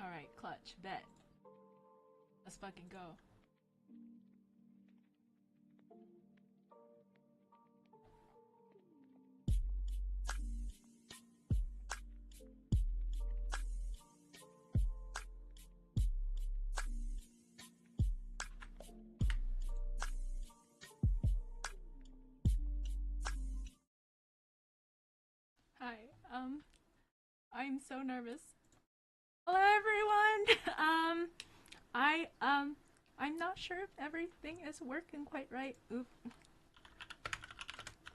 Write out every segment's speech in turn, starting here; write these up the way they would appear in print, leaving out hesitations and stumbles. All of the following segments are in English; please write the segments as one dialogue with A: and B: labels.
A: Alright, clutch, bet. Let's fucking go. Hi, I'm so nervous. Hello everyone! I'm not sure if everything is working quite right. Oop.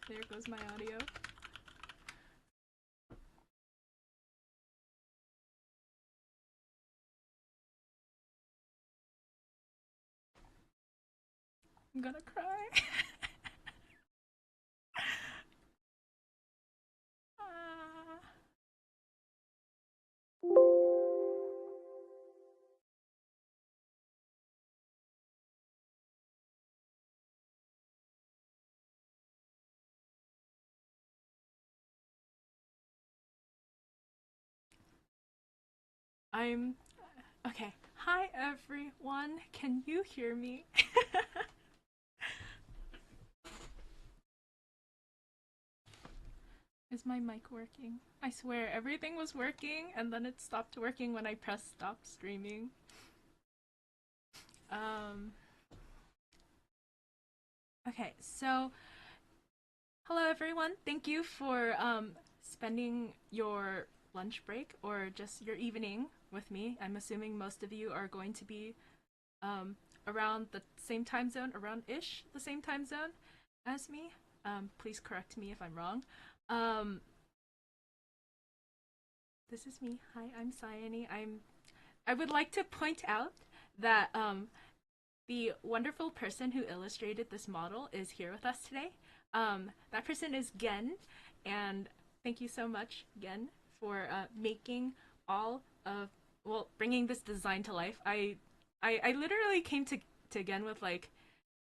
A: There goes my audio. I'm gonna cry. Okay. Hi everyone, can you hear me? Is my mic working? I swear, everything was working and then it stopped working when I pressed stop streaming. Okay, so hello everyone. Thank you for spending your lunch break or just your evening with me. I'm assuming most of you are going to be around the same time zone, around-ish the same time zone as me. Please correct me if I'm wrong. This is me. Hi, I'm tsaeni. I would like to point out that the wonderful person who illustrated this model is here with us today. That person is Gen, and thank you so much, Gen, for making all of, well, bringing this design to life. I literally came to Gen with like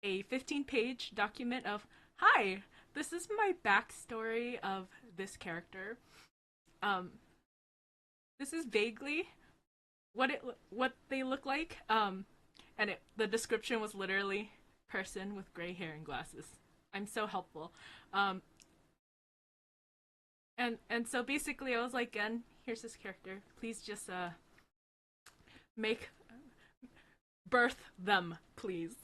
A: a 15-page document of, hi, this is my backstory of this character. This is vaguely what they look like. And the description was literally person with gray hair and glasses. I'm so helpful. And so basically I was like, Gen, here's this character. Please just make birth them, please.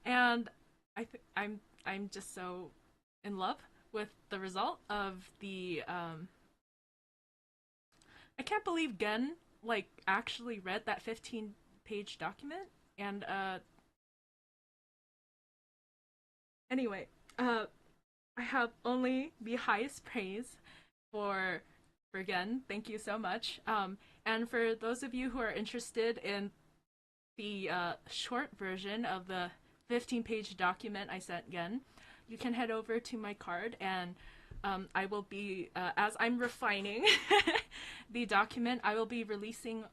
A: And I'm just so in love with the result of the I can't believe Gen like actually read that 15-page document. And anyway, I have only the highest praise for Gen. Thank you so much. And for those of you who are interested in the short version of the 15-page document I sent Gen, you can head over to my card, and I will be, as I'm refining the document, I will be releasing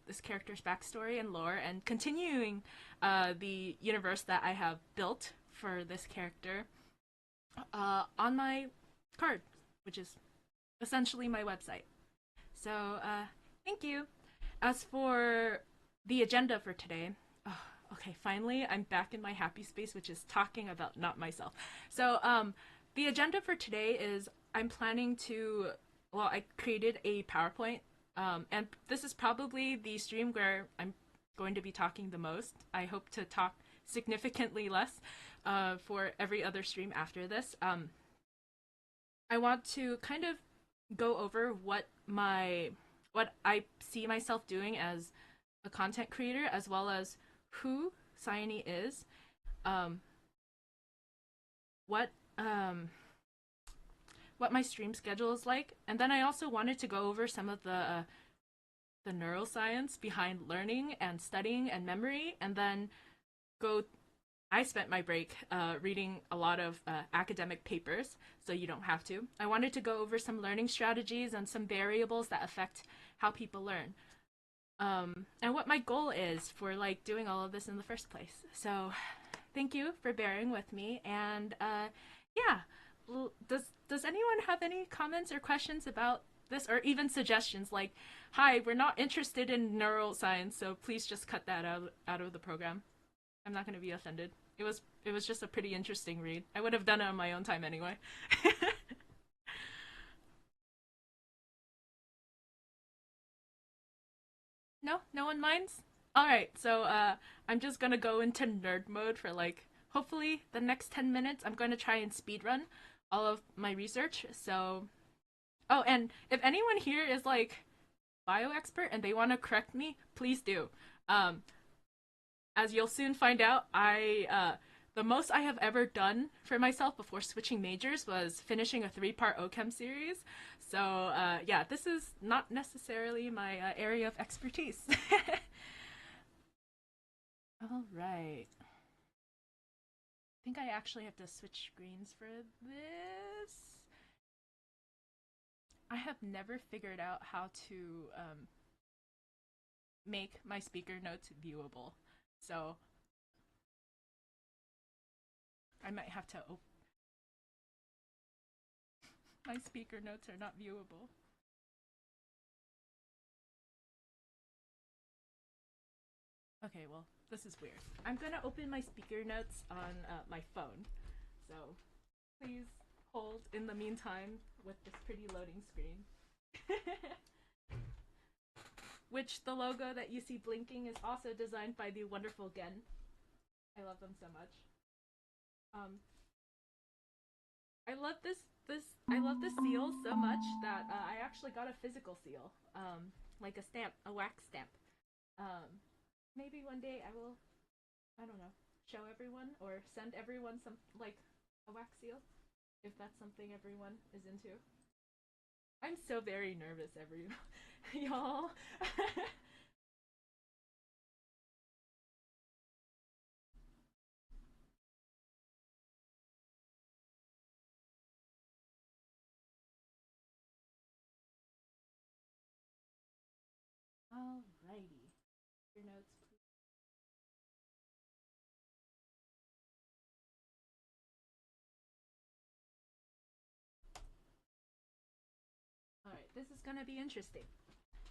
A: this character's backstory and lore and continuing the universe that I have built for this character on my card, which is essentially my website. So, thank you. As for the agenda for today, okay, finally, I'm back in my happy space, which is talking about not myself. So, the agenda for today is I'm planning to, well, I created a PowerPoint, and this is probably the stream where I'm going to be talking the most. I hope to talk significantly less for every other stream after this. I want to kind of go over what I see myself doing as a content creator, as well as who tsaeni is, what my stream schedule is like, and then I also wanted to go over some of the neuroscience behind learning and studying and memory, and then I spent my break reading a lot of academic papers, so you don't have to. I wanted to go over some learning strategies and some variables that affect how people learn. And what my goal is for like doing all of this in the first place. So thank you for bearing with me, and yeah, does anyone have any comments or questions about this, or even suggestions like, hi, we're not interested in neuroscience, so please just cut that out of the program. I'm not going to be offended. It was just a pretty interesting read. I would have done it on my own time anyway. No one minds? Alright, so I'm just gonna go into nerd mode for like, hopefully the next 10 minutes. I'm going to try and speedrun all of my research, so... Oh, and if anyone here is like bio expert and they want to correct me, please do. As you'll soon find out, the most I have ever done for myself before switching majors was finishing a 3-part OChem series. So yeah, this is not necessarily my area of expertise. All right. I think I actually have to switch screens for this. I have never figured out how to make my speaker notes viewable. So I might have to my speaker notes are not viewable. Okay, well, this is weird. I'm gonna open my speaker notes on my phone. So please hold in the meantime with this pretty loading screen. Which the logo that you see blinking is also designed by the wonderful Gen. I love them so much. I love this seal so much that I actually got a physical seal, like a stamp, a wax stamp. Maybe one day I will, I don't know, show everyone or send everyone some like a wax seal, if that's something everyone is into. I'm so very nervous, y'all. Alrighty. Your notes, please. Alright, this is gonna be interesting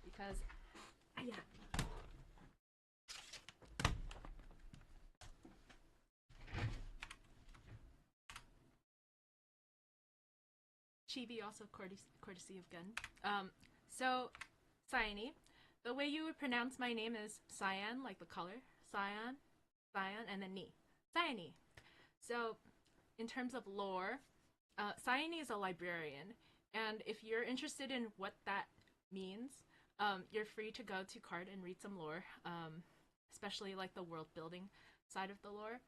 A: because, yeah. chibi, also courtesy of Gun. So, tsaeni. The way you would pronounce my name is cyan, like the color. Cyan, and then ni. Tsaeni. So, in terms of lore, tsaeni is a librarian. And if you're interested in what that means, you're free to go to Card and read some lore, especially like the world building side of the lore.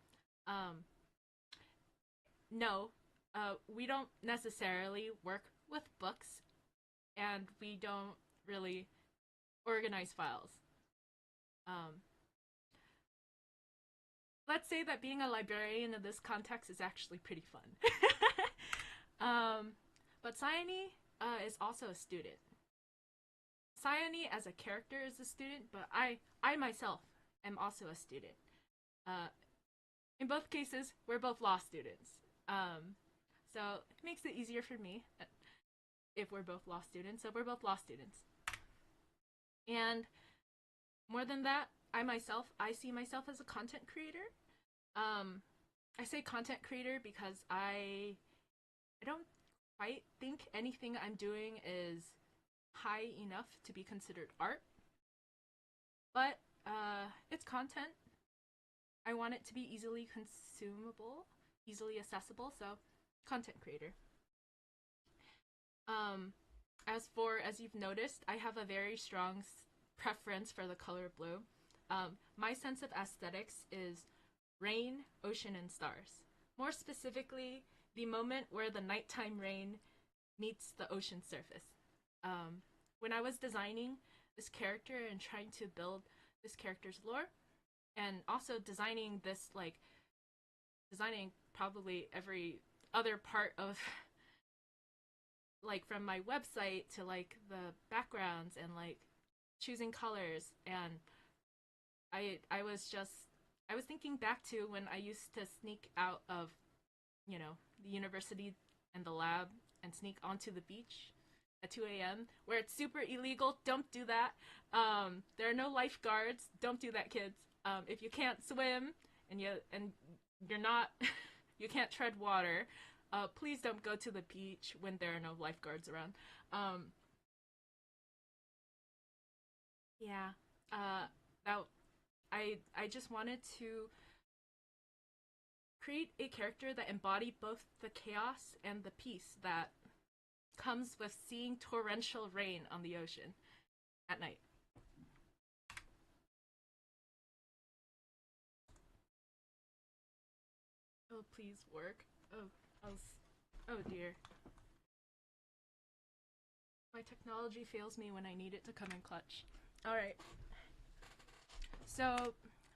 A: No, we don't necessarily work with books, and we don't really organize files. Let's say that being a librarian in this context is actually pretty fun. But tsaeni is also a student. Tsaeni as a character is a student, but I myself am also a student. In both cases, we're both law students. So it makes it easier for me if we're both law students. So we're both law students. And more than that, I see myself as a content creator. I say content creator because I don't quite think anything I'm doing is high enough to be considered art. But it's content. I want it to be easily consumable, easily accessible, so content creator. As you've noticed, I have a very strong preference for the color blue. My sense of aesthetics is rain, ocean, and stars. More specifically, the moment where the nighttime rain meets the ocean surface. When I was designing this character and trying to build this character's lore, and also designing probably every other part of like from my website to like the backgrounds and like choosing colors, and I was thinking back to when I used to sneak out of, the university and the lab and sneak onto the beach at 2 a.m. where it's super illegal. Don't do that. There are no lifeguards. Don't do that, kids. If you can't swim and you're not, you can't tread water, please don't go to the beach when there are no lifeguards around. Yeah. I just wanted to create a character that embodied both the chaos and the peace that comes with seeing torrential rain on the ocean at night. Oh, please work. Oh dear. My technology fails me when I need it to come in clutch. Alright. So,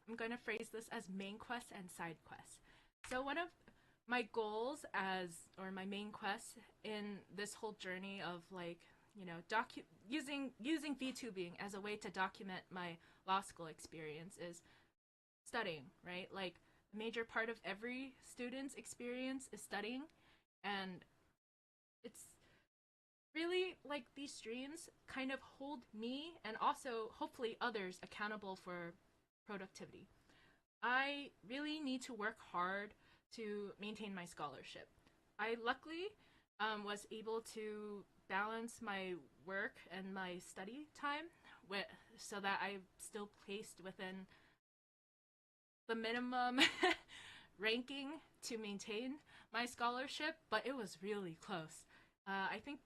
A: I'm going to phrase this as main quests and side quests. So one of my goals or my main quest in this whole journey of using vtubing as a way to document my law school experience is studying, right? Like, a major part of every student's experience is studying, and it's really like these streams kind of hold me and also hopefully others accountable for productivity. I really need to work hard to maintain my scholarship. I luckily was able to balance my work and my study time so that I'm still placed within the minimum ranking to maintain my scholarship, but it was really close. I think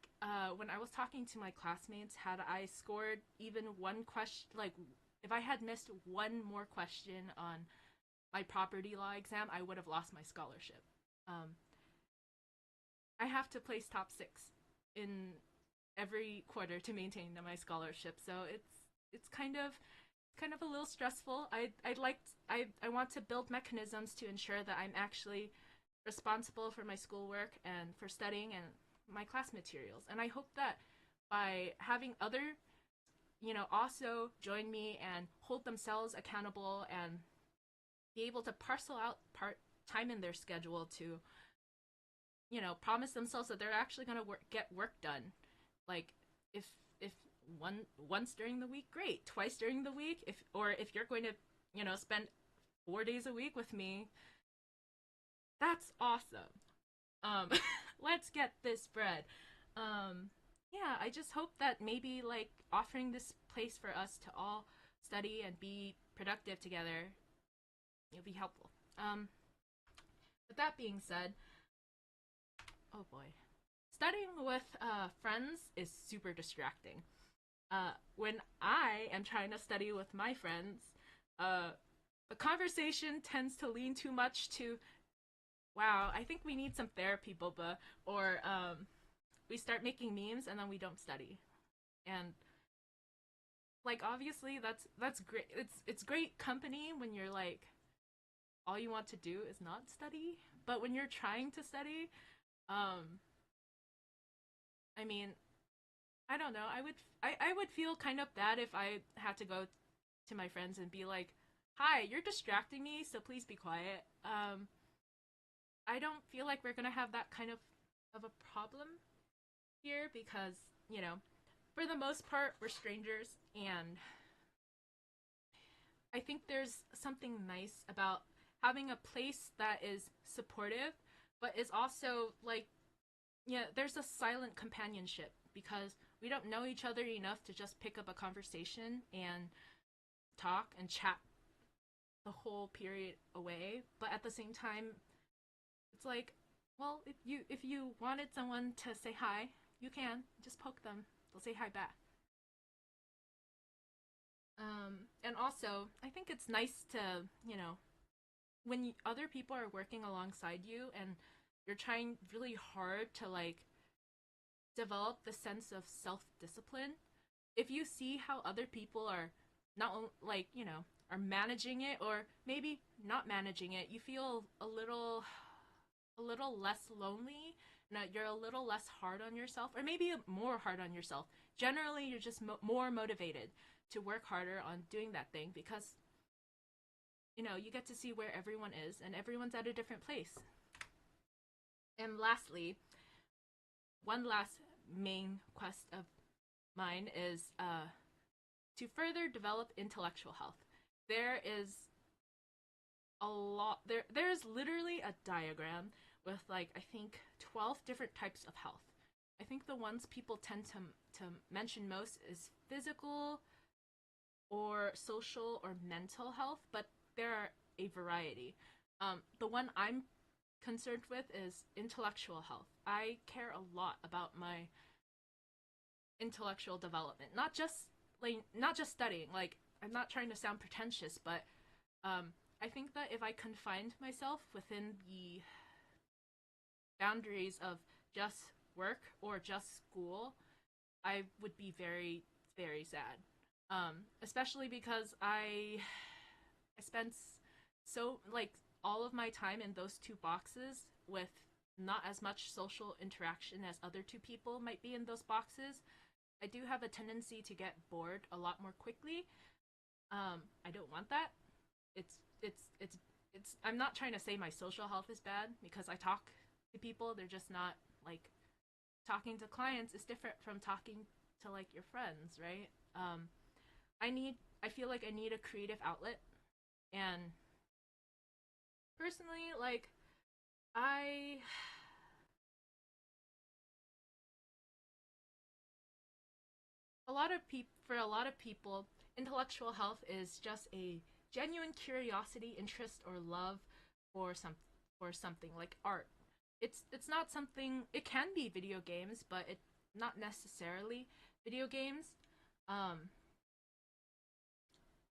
A: when I was talking to my classmates, had I scored even one question, like if I had missed one more question on my property law exam, I would have lost my scholarship. I have to place top 6 in every quarter to maintain my scholarship, so it's kind of a little stressful. I want to build mechanisms to ensure that I'm actually responsible for my schoolwork and for studying and my class materials. And I hope that by having other, also join me and hold themselves accountable and be able to parcel out time in their schedule to, promise themselves that they're actually going to get work done. Like, if once during the week, great. Twice during the week, if you're going to, spend 4 days a week with me, that's awesome. Let's get this bread. Yeah, I just hope that maybe like offering this place for us to all study and be productive together, it'll be helpful. With that being said, oh boy, studying with friends is super distracting. When I am trying to study with my friends, the conversation tends to lean too much to, wow, I think we need some therapy, Boba, or we start making memes and then we don't study. And like obviously that's great. It's great company when you're like all you want to do is not study, but when you're trying to study, um I mean, I don't know. I would feel kind of bad if I had to go to my friends and be like, "Hi, you're distracting me, so please be quiet." I don't feel like we're gonna have that kind of a problem here because you know, for the most part, we're strangers, and I think there's something nice about having a place that is supportive, but is also like, yeah, there's a silent companionship because we don't know each other enough to just pick up a conversation and talk and chat the whole period away. But at the same time, it's like, well, if you wanted someone to say hi, you can just poke them. They'll say hi back. And also, I think it's nice to, when other people are working alongside you and you're trying really hard to like develop the sense of self-discipline, if you see how other people are not like, are managing it or maybe not managing it, you feel a little less lonely. Now you're a little less hard on yourself, or maybe more hard on yourself. Generally, you're just more motivated to work harder on doing that thing because you get to see where everyone is and everyone's at a different place. And lastly, one last main quest of mine is to further develop intellectual health. There is a lot there's literally a diagram with like I think 12 different types of health. I think the ones people tend to mention most is physical or social or mental health, but there are a variety. The one I'm concerned with is intellectual health. I care a lot about my intellectual development, not just studying. Like I'm not trying to sound pretentious, but I think that if I confined myself within the boundaries of just work or just school, I would be very, very sad. Especially because I spent so like all of my time in those two boxes with not as much social interaction as other two people might be in those boxes. I do have a tendency to get bored a lot more quickly. I don't want that. It's I'm not trying to say my social health is bad because I talk to people. They're just not like talking to clients is different from talking to like your friends, right? I feel like I need a creative outlet, and personally, like I for a lot of people, intellectual health is just a genuine curiosity, interest, or love for something like art. It's not something. It can be video games, but it not necessarily video games. Um,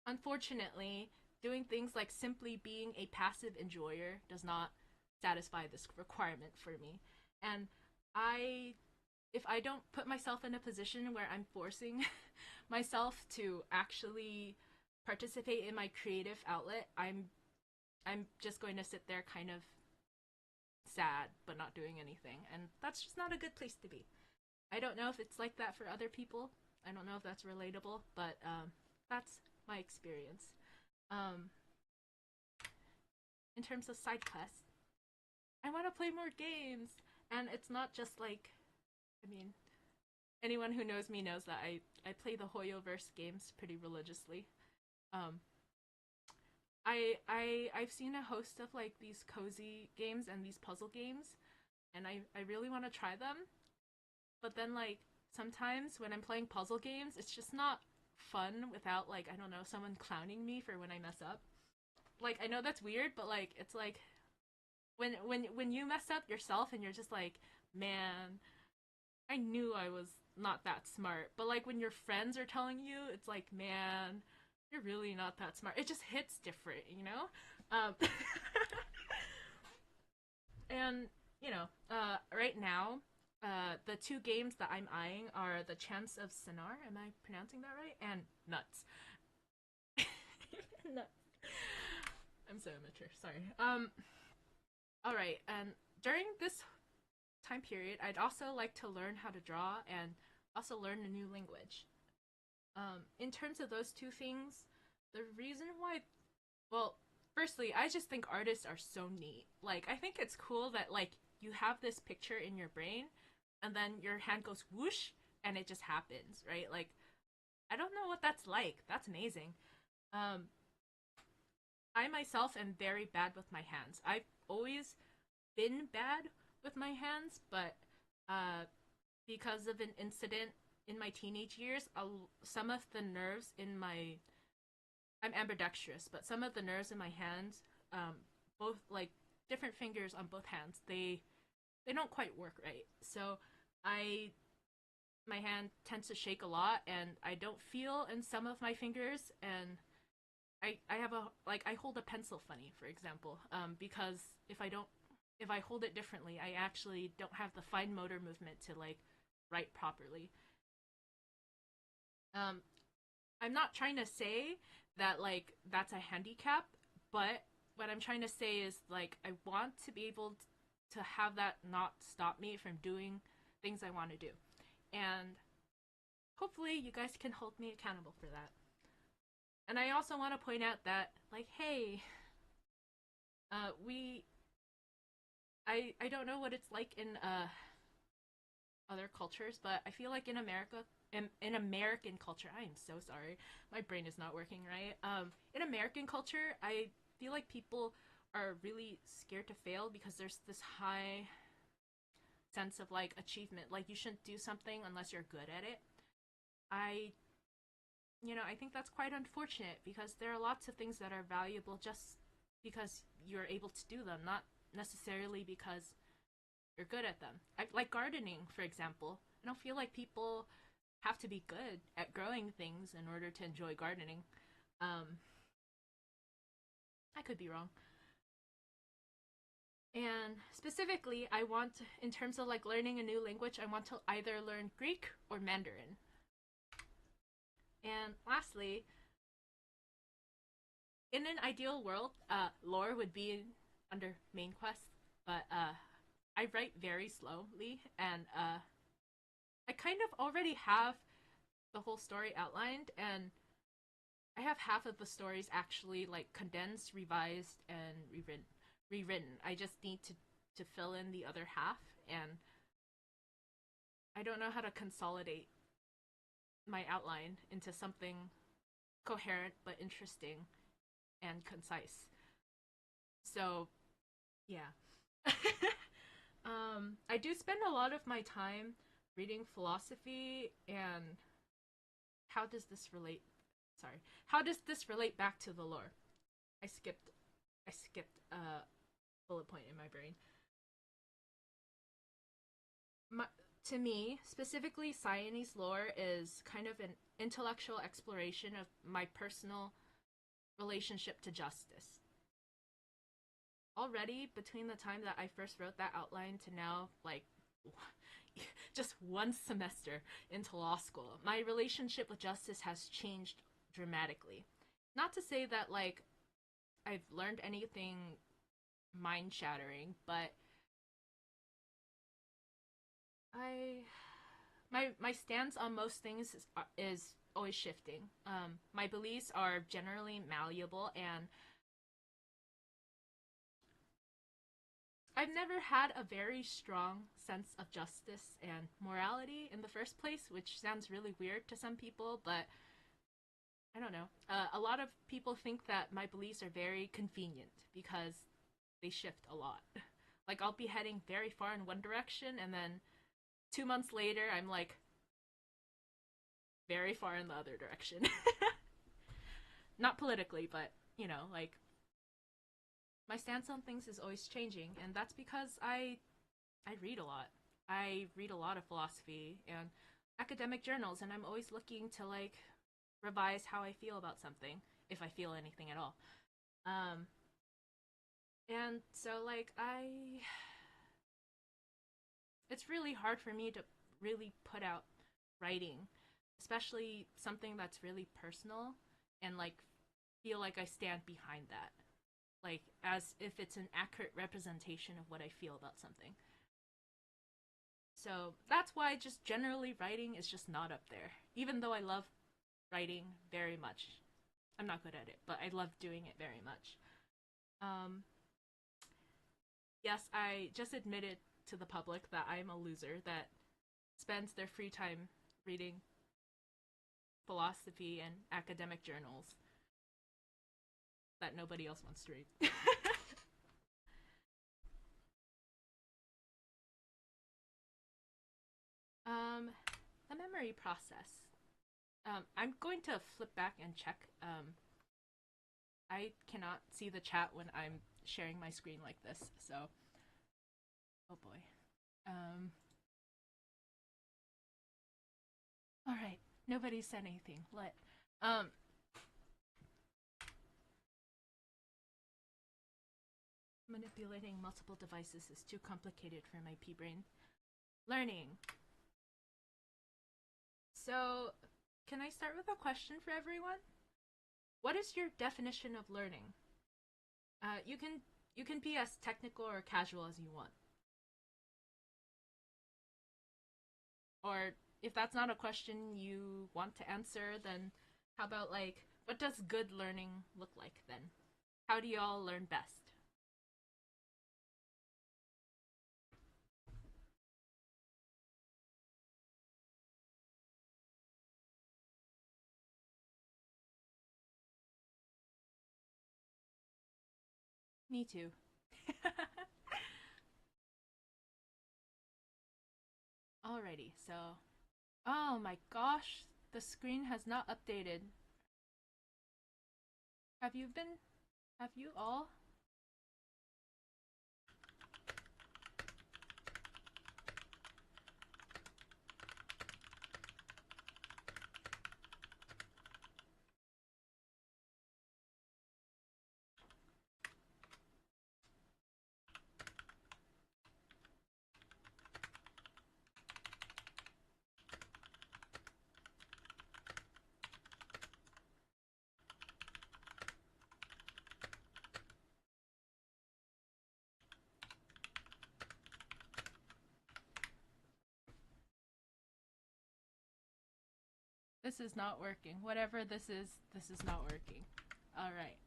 A: Unfortunately, doing things like simply being a passive enjoyer does not satisfy this requirement for me. And I if I don't put myself in a position where I'm forcing myself to actually participate in my creative outlet, I'm just going to sit there kind of sad but not doing anything. And that's just not a good place to be. I don't know if it's like that for other people. I don't know if that's relatable, but that's my experience. Um, in terms of side quests, I want to play more games, and it's not just like, I mean, anyone who knows me knows that I play the Hoyoverse games pretty religiously. Um, I've seen a host of like these cozy games and these puzzle games, and I really want to try them. but then like sometimes when I'm playing puzzle games, it's just not fun without like I don't know someone clowning me for when I mess up. Like I know that's weird, but like it's like when you mess up yourself and you're just like, man, I knew I was not that smart. But like when your friends are telling you, it's like, man, you're really not that smart. It just hits different, you know? Um, and right now, the two games that I'm eyeing are the Chance of Sinar. Am I pronouncing that right? And Nuts. Nuts. I'm so immature. Sorry. All right. And during this time period, I'd also like to learn how to draw and also learn a new language. In terms of those two things, the reason why, well, firstly, I just think artists are so neat. Like, I think it's cool that, like, you have this picture in your brain, and then your hand goes whoosh, and it just happens, right? Like, I don't know what that's like. That's amazing. Um, I myself am very bad with my hands. I've always been bad with my hands, but uh, because of an incident in my teenage years, some of the nerves in my I'm ambidextrous, but some of the nerves in my hands, both like different fingers on both hands, they don't quite work right. So I my hand tends to shake a lot, and I don't feel in some of my fingers, and I have a like I hold a pencil funny, for example, because if I hold it differently, I actually don't have the fine motor movement to like write properly. Um, I'm not trying to say that like that's a handicap, but what I'm trying to say is like I want to be able to have that not stop me from doing things I want to do. And hopefully you guys can hold me accountable for that. And I also want to point out that like hey, we I don't know what it's like in other cultures, but I feel like in America, in American culture, I am so sorry, my brain is not working right. In American culture, I feel like people are really scared to fail because there's this high sense of like achievement. Like you shouldn't do something unless you're good at it. I, I think that's quite unfortunate because there are lots of things that are valuable just because you're able to do them, not necessarily because you're good at them. Like gardening, for example. I don't feel like people have to be good at growing things in order to enjoy gardening. Um, I could be wrong. And specifically, I want, in terms of like learning a new language, I want to either learn Greek or Mandarin. And lastly, in an ideal world, lore would be under main quest, but I write very slowly, and I kind of already have the whole story outlined, and I have half of the stories actually like condensed, revised, and rewritten. I just need to fill in the other half, and I don't know how to consolidate my outline into something coherent but interesting and concise. So, yeah. I do spend a lot of my time reading philosophy and how does this relate? Sorry, how does this relate back to the lore? I skipped. I skipped a bullet point in my brain. My, to me, specifically, tsaeni's lore is kind of an intellectual exploration of my personal relationship to justice. Already, between the time that I first wrote that outline to now, like, just one semester into law school, my relationship with justice has changed dramatically. Not to say that, like, I've learned anything mind shattering, but I my stance on most things is always shifting. My beliefs are generally malleable, and I've never had a very strong sense of justice and morality in the first place, which sounds really weird to some people, but I don't know. A lot of people think that my beliefs are very convenient because they shift a lot. Like I'll be heading very far in one direction, and then 2 months later, I'm like very far in the other direction. Not politically, but you know, like my stance on things is always changing, and that's because I read a lot. I read a lot of philosophy and academic journals, and I'm always looking to like revise how I feel about something, if I feel anything at all. Um, and so like it's really hard for me to really put out writing, especially something that's really personal, and like feel like I stand behind that, like as if it's an accurate representation of what I feel about something. So that's why just generally writing is just not up there. Even though I love writing very much. I'm not good at it, but I love doing it very much. Um, yes, I just admitted to the public that I'm a loser that spends their free time reading philosophy and academic journals that nobody else wants to read. um, the memory process. I'm going to flip back and check. I cannot see the chat when I'm sharing my screen like this, so. Oh boy. Alright, nobody said anything. Manipulating multiple devices is too complicated for my pea brain. Learning. So, can I start with a question for everyone? What is your definition of learning? You can be as technical or casual as you want. Or if that's not a question you want to answer, then how about like, what does good learning look like then? How do y'all learn best? Me too. Alrighty, so. Oh my gosh, the screen has not updated. Have you been. Have you all? This is not working. Whatever this is not working. Alright.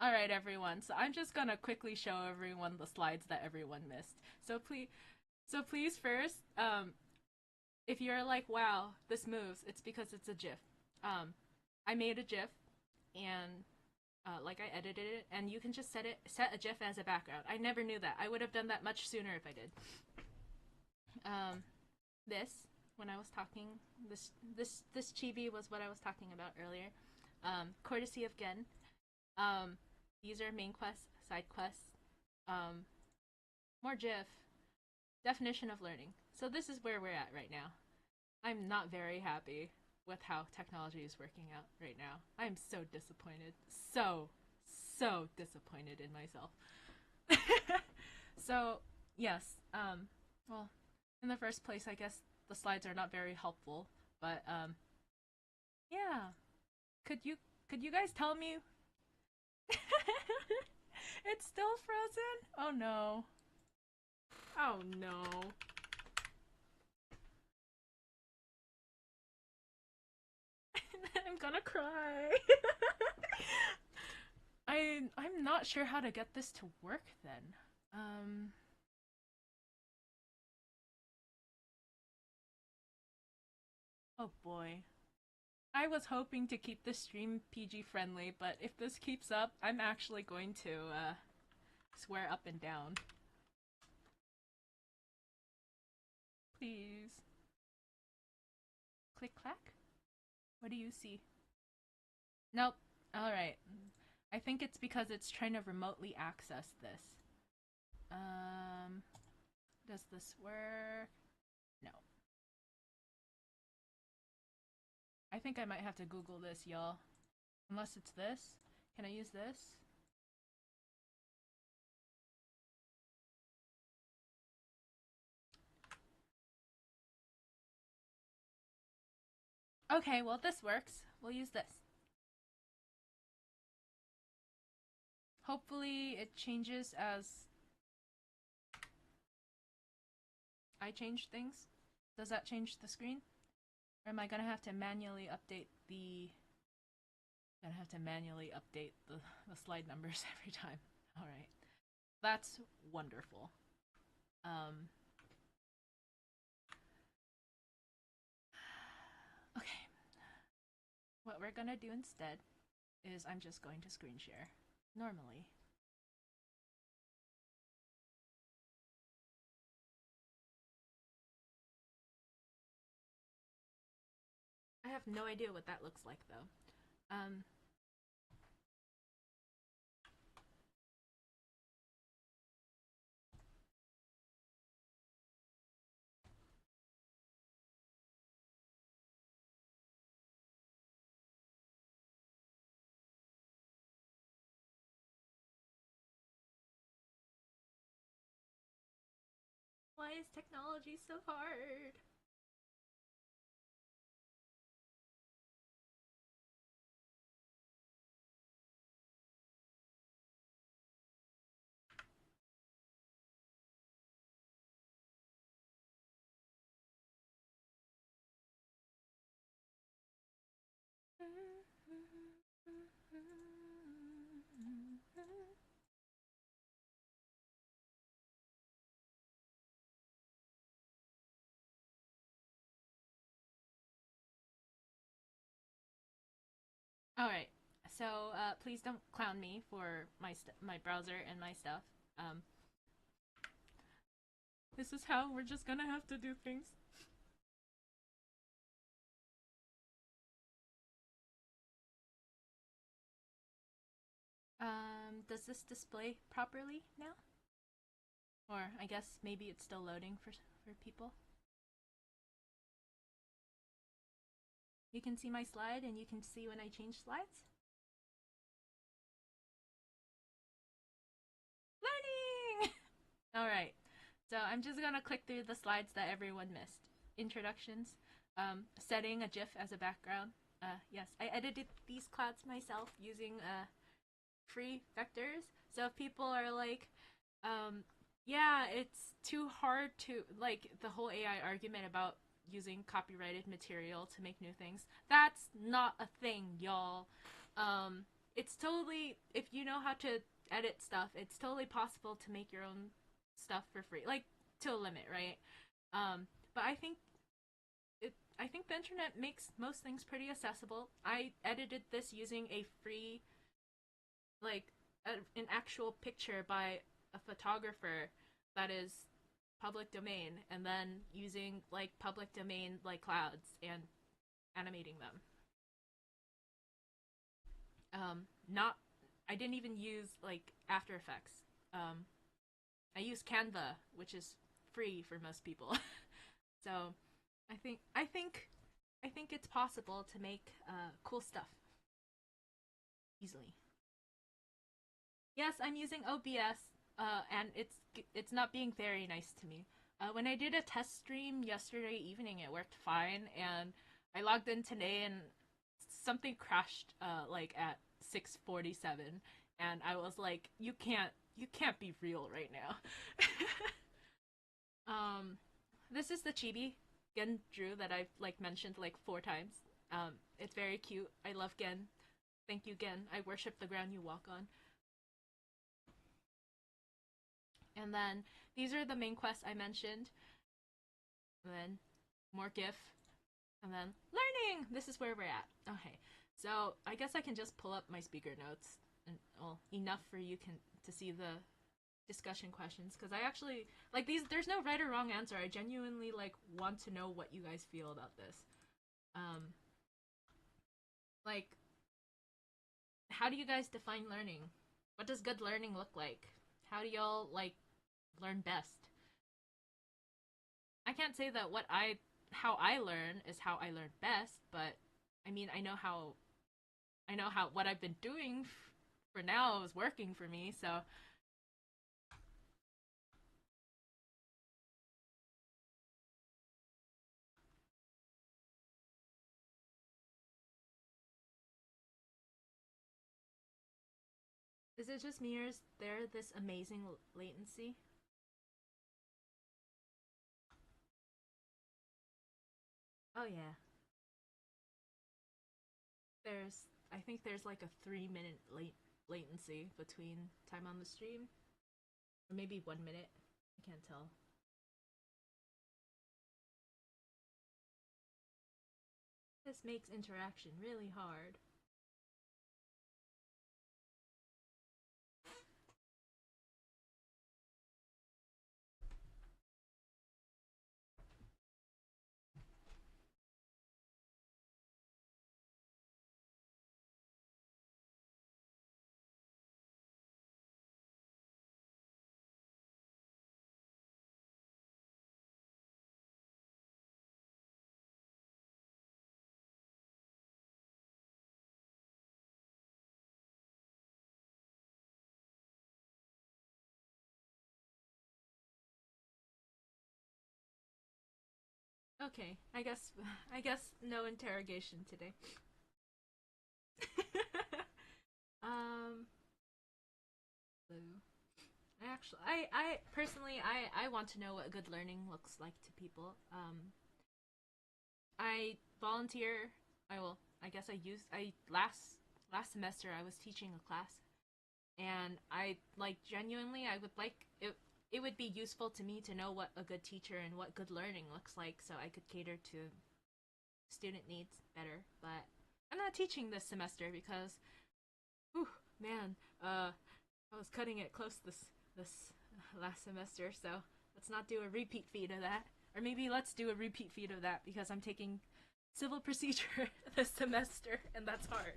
A: Alright, everyone. So I'm just gonna quickly show everyone the slides that everyone missed. So please first, if you're like, wow, this moves, it's because it's a GIF. I made a GIF, and like I edited it, and you can just set a GIF as a background. I never knew that. I would have done that much sooner if I did. This, when I was talking, this chibi was what I was talking about earlier. Courtesy of Gen. These are main quests, side quests, more GIF, definition of learning. So this is where we're at right now. I'm not very happy with how technology is working out right now. I'm so disappointed. So disappointed in myself. So, yes, well, in the first place, I guess the slides are not very helpful, but, yeah. Could you guys tell me? It's still frozen? Oh no. Oh no. I'm gonna cry. I'm not sure how to get this to work then. Oh boy. I was hoping to keep the stream PG friendly, but if this keeps up, I'm actually going to swear up and down. Please. Click clack? What do you see? Nope. Alright. I think it's because it's trying to remotely access this. Does this work? No. I think I might have to Google this, y'all. Unless it's this. Can I use this? Okay, well this works. We'll use this. Hopefully it changes as I change things. Does that change the screen? Or am I gonna have to manually update the slide numbers every time? Alright. That's wonderful. Okay. What we're gonna do instead is I'm just going to screen share. Normally. I have no idea what that looks like though. Why is technology so hard? Alright, so please don't clown me for my browser and my stuff. This is how we're just gonna have to do things. Does this display properly now? Or I guess maybe it's still loading for people. You can see my slide and you can see when I change slides. Learning! Alright, so I'm just gonna click through the slides that everyone missed. Introductions, setting a GIF as a background. Yes, I edited these clouds myself using free vectors. So if people are like, yeah, it's too hard to, like, the whole AI argument about using copyrighted material to make new things, that's not a thing, y'all. It's totally, if you know how to edit stuff, it's totally possible to make your own stuff for free, like, to a limit, right? But I think the internet makes most things pretty accessible. I edited this using a free, like, an actual picture by a photographer that is public domain, and then using like public domain like clouds and animating them. I didn't even use like After Effects. I use Canva, which is free for most people. So I think it's possible to make cool stuff easily. Yes, I'm using OBS, and it's not being very nice to me. When I did a test stream yesterday evening, it worked fine, and I logged in today and something crashed like at 6:47, and I was like, you can't be real right now. This is the chibi Gen drew that I've like mentioned like 4 times. It's very cute. I love Gen. Thank you, Gen. I worship the ground you walk on. And then these are the main quests I mentioned. And then more GIF. And then learning! This is where we're at. Okay, so I guess I can just pull up my speaker notes. And well, enough for you to see the discussion questions, because I actually like these. There's no right or wrong answer. I genuinely like want to know what you guys feel about this. Like, how do you guys define learning? What does good learning look like? How do y'all like learn best? I can't say that how I learn is how I learn best, but I mean, I know how what I've been doing for now is working for me, so is it just me or is there this amazing latency? Oh yeah. I think there's like a 3 minute latency between time on the stream, or maybe 1 minute. I can't tell. This makes interaction really hard. Okay, I guess no interrogation today. um, I personally, I want to know what good learning looks like to people. I volunteer. I will. I guess I last semester I was teaching a class, and I like genuinely I would like it. It would be useful to me to know what a good teacher and what good learning looks like, so I could cater to student needs better. But I'm not teaching this semester because, whew, man, I was cutting it close this last semester. So let's not do a repeat feed of that, or maybe let's do a repeat feed of that because I'm taking civil procedure this semester, and that's hard.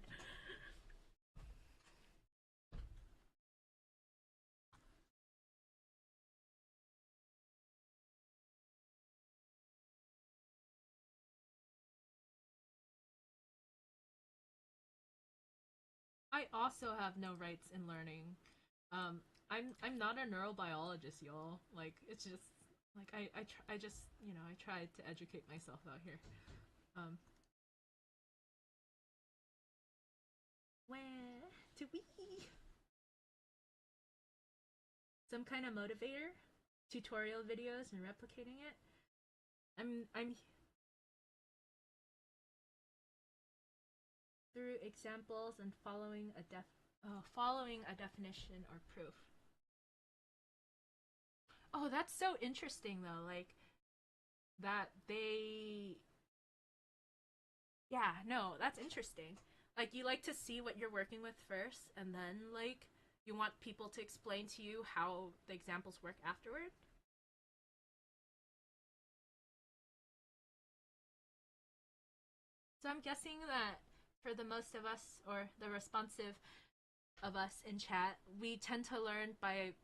A: I also have no rights in learning. Um, I'm not a neurobiologist, y'all. Like it's just like I just I tried to educate myself out here. Um, where to we some kind of motivator, tutorial videos and replicating it. I'm through examples and following a definition or proof. Oh, that's so interesting though. Like that they yeah, no, that's interesting. Like you like to see what you're working with first and then like you want people to explain to you how the examples work afterward. So I'm guessing that for the most of us or the responsive of us in chat, we tend to learn by,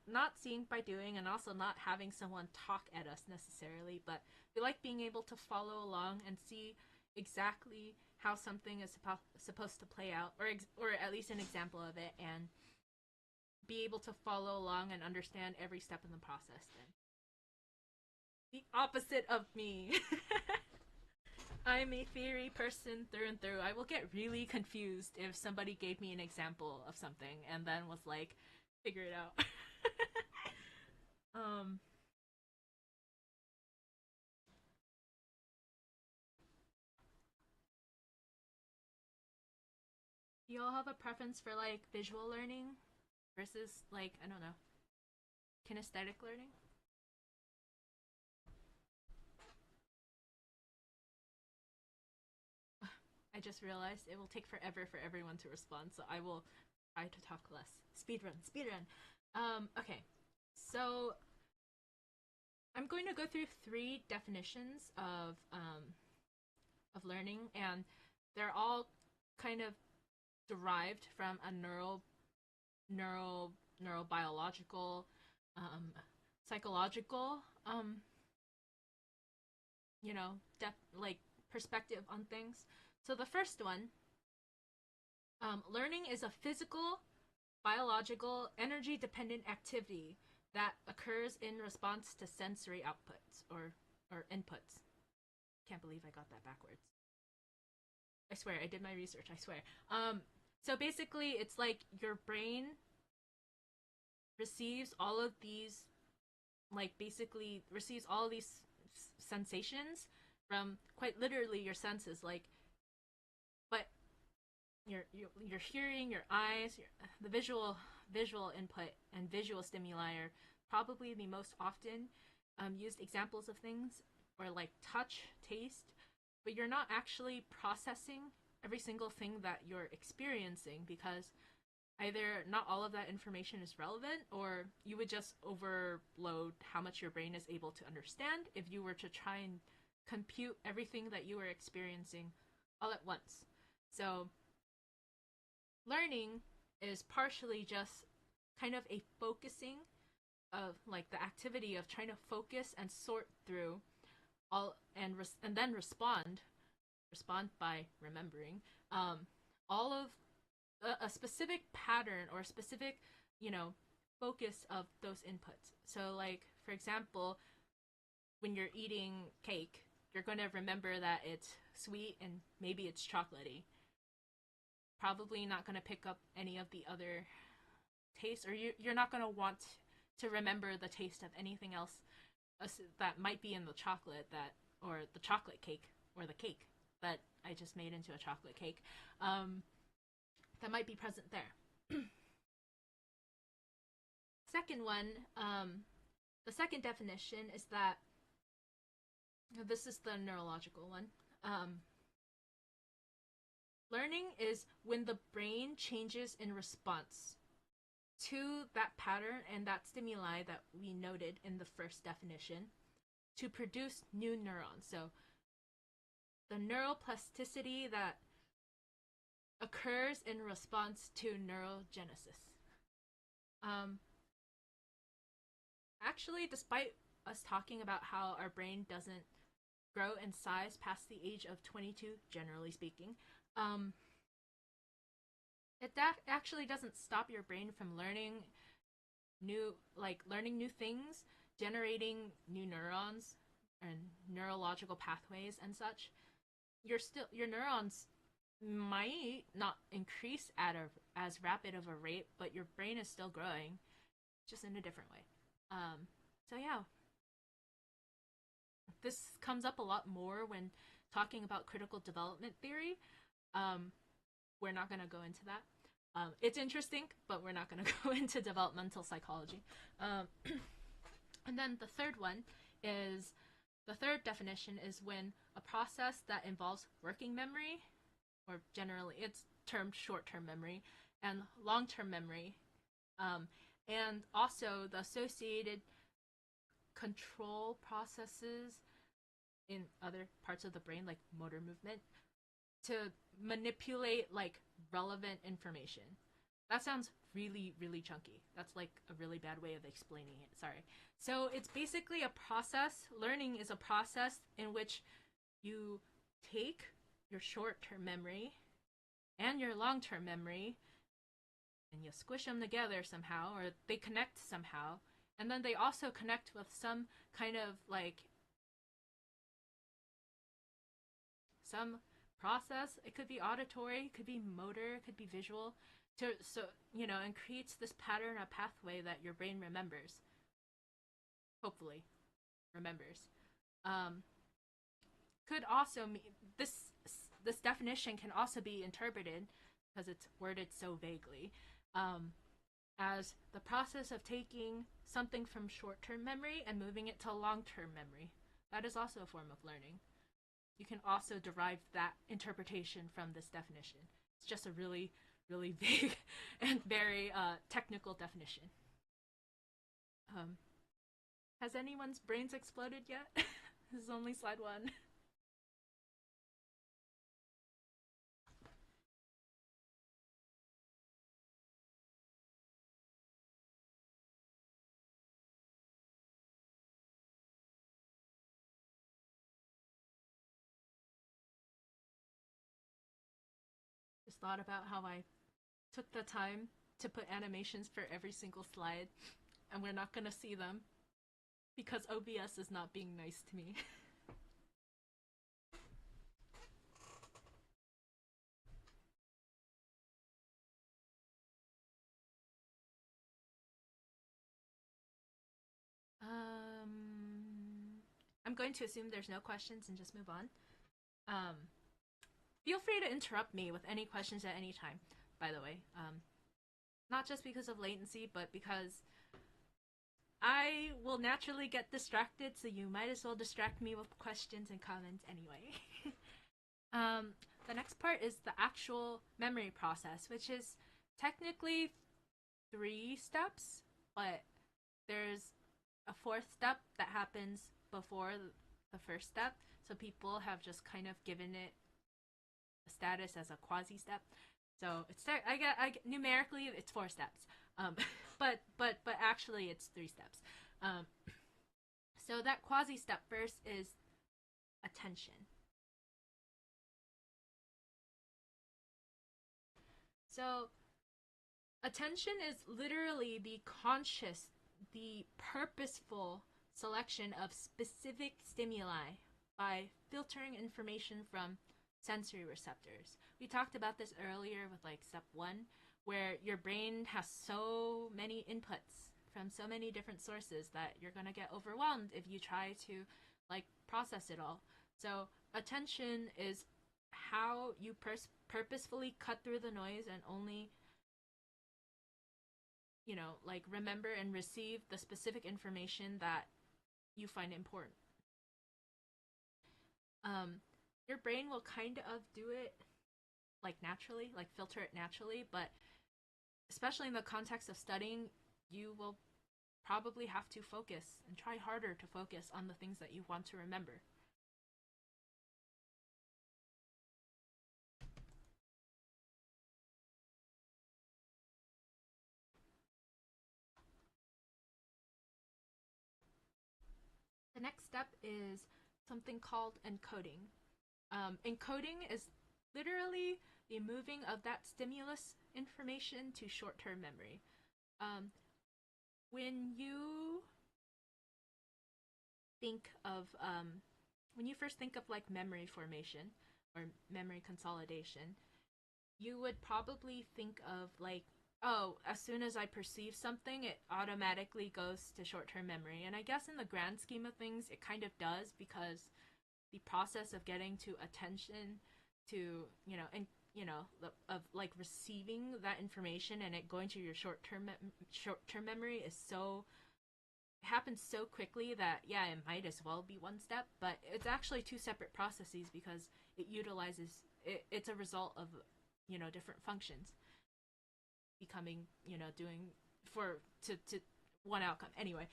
A: not seeing by doing and also not having someone talk at us necessarily, but we like being able to follow along and see exactly how something is supposed to play out, or at least an example of it, and be able to follow along and understand every step in the process. Then the opposite of me. I'm a theory person through and through. I will get really confused if somebody gave me an example of something and then was like, figure it out. um, do y'all have a preference for like visual learning versus like, I don't know, kinesthetic learning? I just realized it will take forever for everyone to respond, so I will try to talk less. Speedrun, speedrun. Okay. So I'm going to go through three definitions of learning, and they're all kind of derived from a neural neurobiological, psychological, like perspective on things. So the first one, learning is a physical, biological, energy dependent activity that occurs in response to sensory outputs or inputs. Can't believe I got that backwards. I swear, I did my research, I swear. So basically, it's like your brain receives all of these, receives all of these sensations from quite literally your senses, but your hearing, your eyes, the visual input and visual stimuli are probably the most often used examples of things, or like touch, taste, but you're not actually processing every single thing that you're experiencing, because either not all of that information is relevant, or you would just overload how much your brain is able to understand if you were to try and compute everything that you were experiencing all at once. So learning is partially just kind of a focusing of like the activity of trying to focus and sort through all and then respond by remembering all of a specific pattern or a specific, focus of those inputs. So like, for example, when you're eating cake, you're going to remember that it's sweet and maybe it's chocolatey. Probably not going to pick up any of the other tastes, or you're not going to want to remember the taste of anything else that might be in the chocolate, or the chocolate cake, or the cake that I just made into a chocolate cake, that might be present there. Second one, the second definition is that this is the neurological one. Learning is when the brain changes in response to that pattern and that stimuli that we noted in the first definition to produce new neurons. So the neuroplasticity that occurs in response to neurogenesis. Actually, despite us talking about how our brain doesn't grow in size past the age of 22, generally speaking, it actually doesn't stop your brain from learning new things, generating new neurons and neurological pathways and such. Your neurons might not increase at as rapid of a rate, but your brain is still growing, just in a different way. So yeah, this comes up a lot more when talking about critical development theory. We're not going to go into that. It's interesting, but we're not going to go into developmental psychology. And then the third definition is when a process that involves working memory, or generally it's termed short-term memory, and long-term memory, and also the associated control processes in other parts of the brain, like motor movement, to manipulate like relevant information. That sounds really, really chunky. That's like a really bad way of explaining it. Sorry. So it's basically a process. Learning is a process in which you take your short-term memory and your long-term memory and you squish them together somehow, or they connect somehow, and then they also connect with some kind of like some process. It could be auditory, it could be motor, it could be visual, and creates this pattern, a pathway that your brain remembers. Hopefully, remembers. Could also mean this definition can also be interpreted, because it's worded so vaguely, as the process of taking something from short-term memory and moving it to long-term memory. That is also a form of learning. You can also derive that interpretation from this definition. It's just a really, really vague and very technical definition. Has anyone's brains exploded yet? This is only slide 1. Just thought about how I took the time to put animations for every single slide, and we're not gonna see them because OBS is not being nice to me. I'm going to assume there's no questions and just move on. Feel free to interrupt me with any questions at any time, by the way. Not just because of latency, but because I will naturally get distracted, so you might as well distract me with questions and comments anyway. The next part is the actual memory process, which is technically 3 steps, but there's a 4th step that happens before the first step, so people have just kind of given it a status as a quasi step. So it's I get numerically it's 4 steps, but actually it's 3 steps. So that quasi step first is attention. So attention is literally the conscious, the purposeful selection of specific stimuli by filtering information from sensory receptors. We talked about this earlier with like step 1, where your brain has so many inputs from so many different sources that you're gonna get overwhelmed if you try to like process it all. So attention is how you purposefully cut through the noise and only, you know, like remember and receive the specific information that you find important. Your brain will kind of do it like naturally, like filter it naturally, but especially in the context of studying, you will probably have to focus and try harder to focus on the things that you want to remember. The next step is something called encoding. Encoding is literally the moving of that stimulus information to short-term memory. When you think of when you first think of like memory formation or memory consolidation, you would probably think of like, oh, as soon as I perceive something, it automatically goes to short-term memory. And I guess in the grand scheme of things, it kind of does, because the process of getting to attention to, you know, and you know, of like receiving that information and it going to your short-term memory is so, it happens so quickly that yeah, it might as well be 1 step, but it's actually 2 separate processes because it utilizes it's a result of, you know, different functions becoming, you know, doing for to one outcome. Anyway,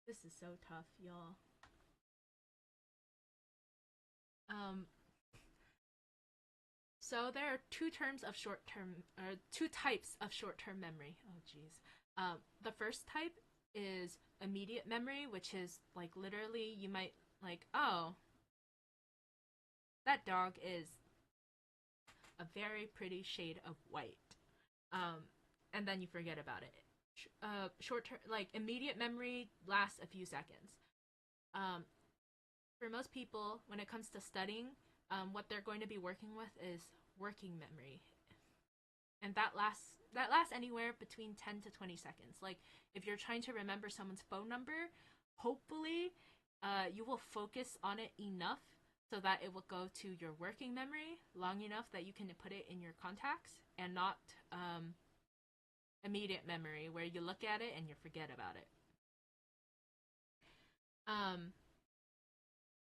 A: this is so tough, y'all. So there are 2 terms of short-term, or 2 types of short-term memory. Oh geez. The first type is immediate memory, which is like literally you might like, oh, that dog is a very pretty shade of white, and then you forget about it. Short-term, like immediate memory lasts a few seconds. For most people, when it comes to studying, what they're going to be working with is working memory, and that lasts anywhere between 10 to 20 seconds. Like if you're trying to remember someone's phone number, hopefully you will focus on it enough so that it will go to your working memory long enough that you can put it in your contacts, and not immediate memory where you look at it and you forget about it.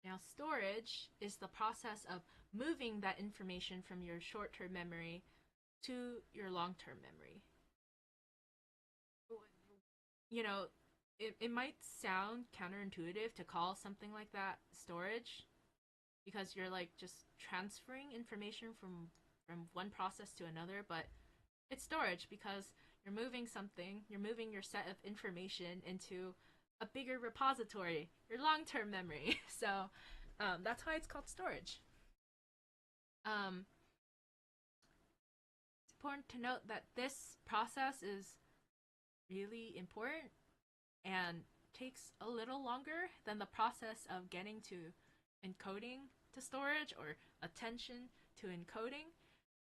A: Now, storage is the process of moving that information from your short-term memory to your long-term memory. you know, it might sound counterintuitive to call something like that storage because you're like just transferring information from one process to another, but it's storage because you're moving your set of information into a bigger repository, your long-term memory. So that's why it's called storage. Um, it's important to note that this process is really important and takes a little longer than the process of getting to encoding to storage or attention to encoding.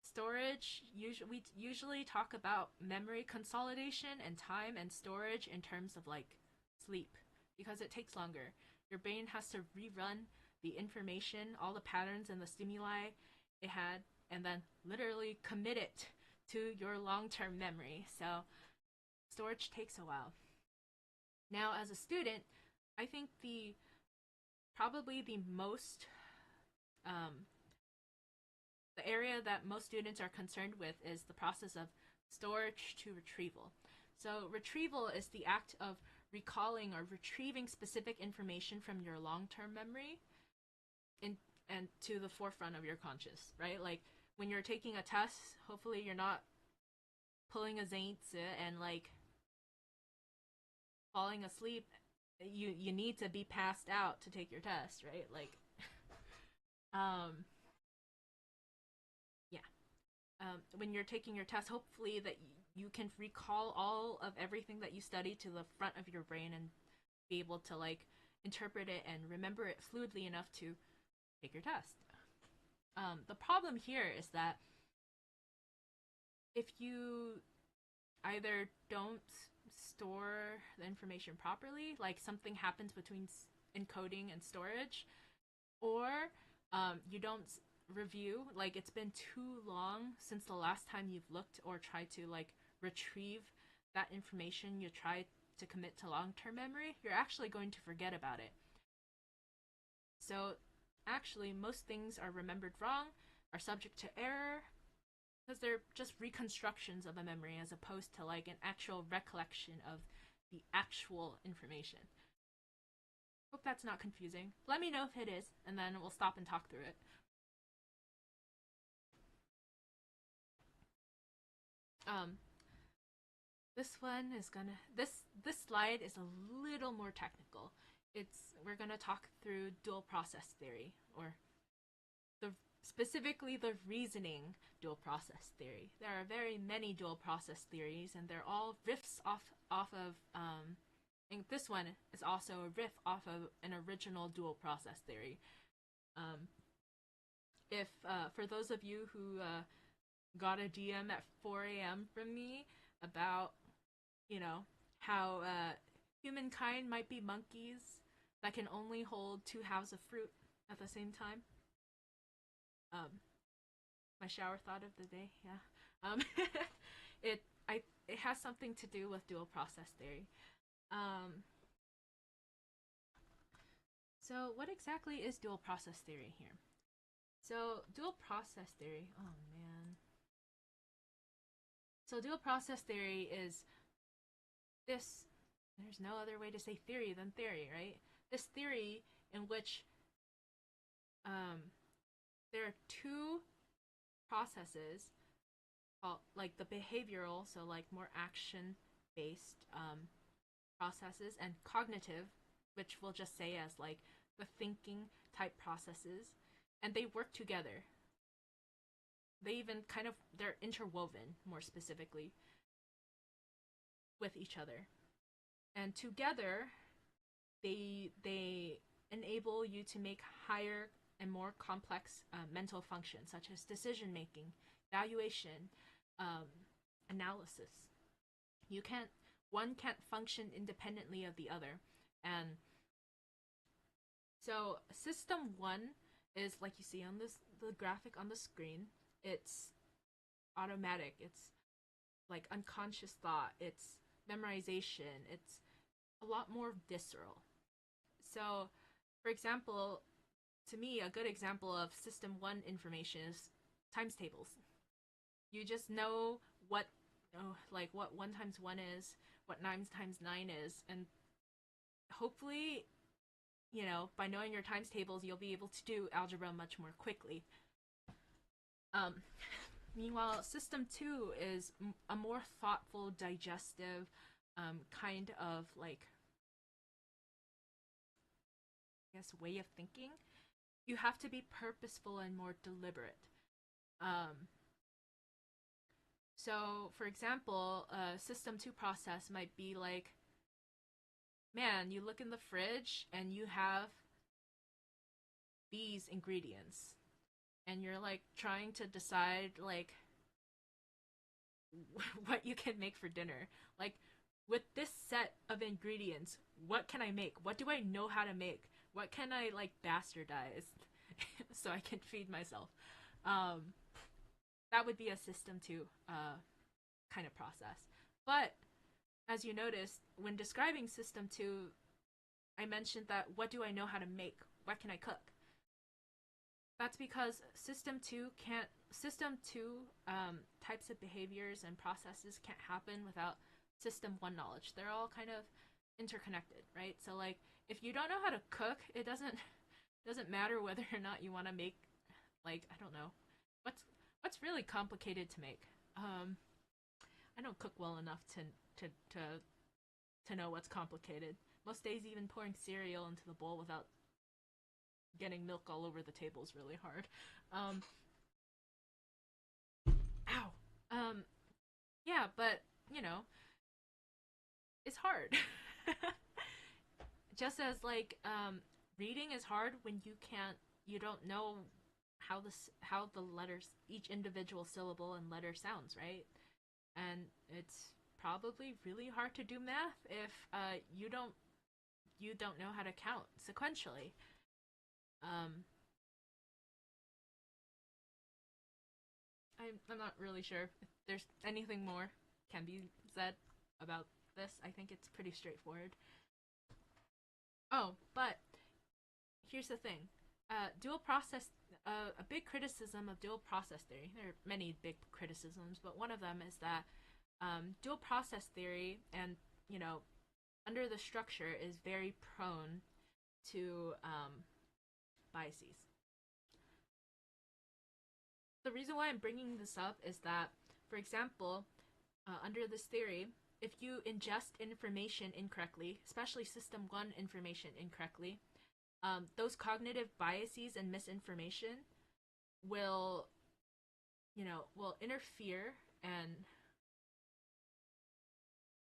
A: Storage, we usually talk about memory consolidation and time and storage in terms of like sleep because it takes longer. Your brain has to rerun the information, all the patterns and the stimuli it had, and then literally commit it to your long-term memory. So storage takes a while. Now, as a student, I think probably the most the area that most students are concerned with is the process of storage to retrieval. So retrieval is the act of recalling or retrieving specific information from your long-term memory and to the forefront of your conscious, right? Like when you're taking a test, hopefully you're not pulling a tsaeni and like falling asleep. You need to be passed out to take your test, right? Like yeah. When you're taking your test, hopefully that you can recall all of everything that you studied to the front of your brain and be able to like interpret it and remember it fluidly enough to take your test. The problem here is that if you either don't store the information properly, like something happens between encoding and storage, or you don't review, like it's been too long since the last time you've looked or tried to like retrieve that information you tried to commit to long-term memory, you're actually going to forget about it. So actually most things are remembered wrong, are subject to error, because they're just reconstructions of a memory as opposed to like an actual recollection of the actual information. Hope that's not confusing. Let me know if it is, and then we'll stop and talk through it. This one is gonna this slide is a little more technical. We're gonna talk through dual process theory, or specifically the reasoning dual process theory. There are very many dual process theories, and they're all riffs off of and this one is also a riff off of an original dual process theory. If for those of you who got a DM at 4 a.m. from me about, you know, how humankind might be monkeys that can only hold two halves of fruit at the same time. My shower thought of the day, yeah. It has something to do with dual process theory. So what exactly is dual process theory here? So dual process theory, oh man. So dual process theory is this, there's no other way to say theory than theory, right? This theory in which there are two processes, like the behavioral, so like more action based processes, and cognitive, which we'll just say as like the thinking type processes, and they work together. They even kind of, they're interwoven more specifically with each other, and together they enable you to make higher and more complex mental functions such as decision making, evaluation, analysis. One can't function independently of the other. And so system 1 is like you see on the graphic on the screen. It's automatic, it's like unconscious thought, it's memorization, it's a lot more visceral. So for example, to me, a good example of system 1 information is times tables. You just know what know like what 1 times 1 is, what 9 times 9 is, and hopefully, by knowing your times tables, you'll be able to do algebra much more quickly. Um, Meanwhile, System 2 is a more thoughtful, digestive kind of like, I guess, way of thinking. You have to be purposeful and more deliberate. Um, so, for example, a System 2 process might be like, man, you look in the fridge and you have these ingredients, and you're like trying to decide like what you can make for dinner. Like, with this set of ingredients, what can I make? What do I know how to make? What can I like bastardize so I can feed myself? Um, that would be a System 2 kind of process. But as you noticed, when describing System 2, I mentioned that what do I know how to make? What can I cook? That's because System 2 types of behaviors and processes can't happen without System 1 knowledge. They're all kind of interconnected, right? So like, if you don't know how to cook, it doesn't matter whether or not you want to make, like, I don't know, what's really complicated to make. I don't cook well enough to know what's complicated. Most days, even pouring cereal into the bowl without getting milk all over the table is really hard. Ow. Yeah, but it's hard. Just as like reading is hard when you don't know how the letters, each individual syllable and letter sounds, right? And it's probably really hard to do math if you don't know how to count sequentially. I'm not really sure if there's anything more can be said about this. I think it's pretty straightforward. Oh, but here's the thing. Dual process, a big criticism of dual process theory, there are many big criticisms, but one of them is that dual process theory and, under the structure is very prone to biases. The reason why I'm bringing this up is that, for example, under this theory, if you ingest information incorrectly, especially System 1 information incorrectly, those cognitive biases and misinformation will, will interfere and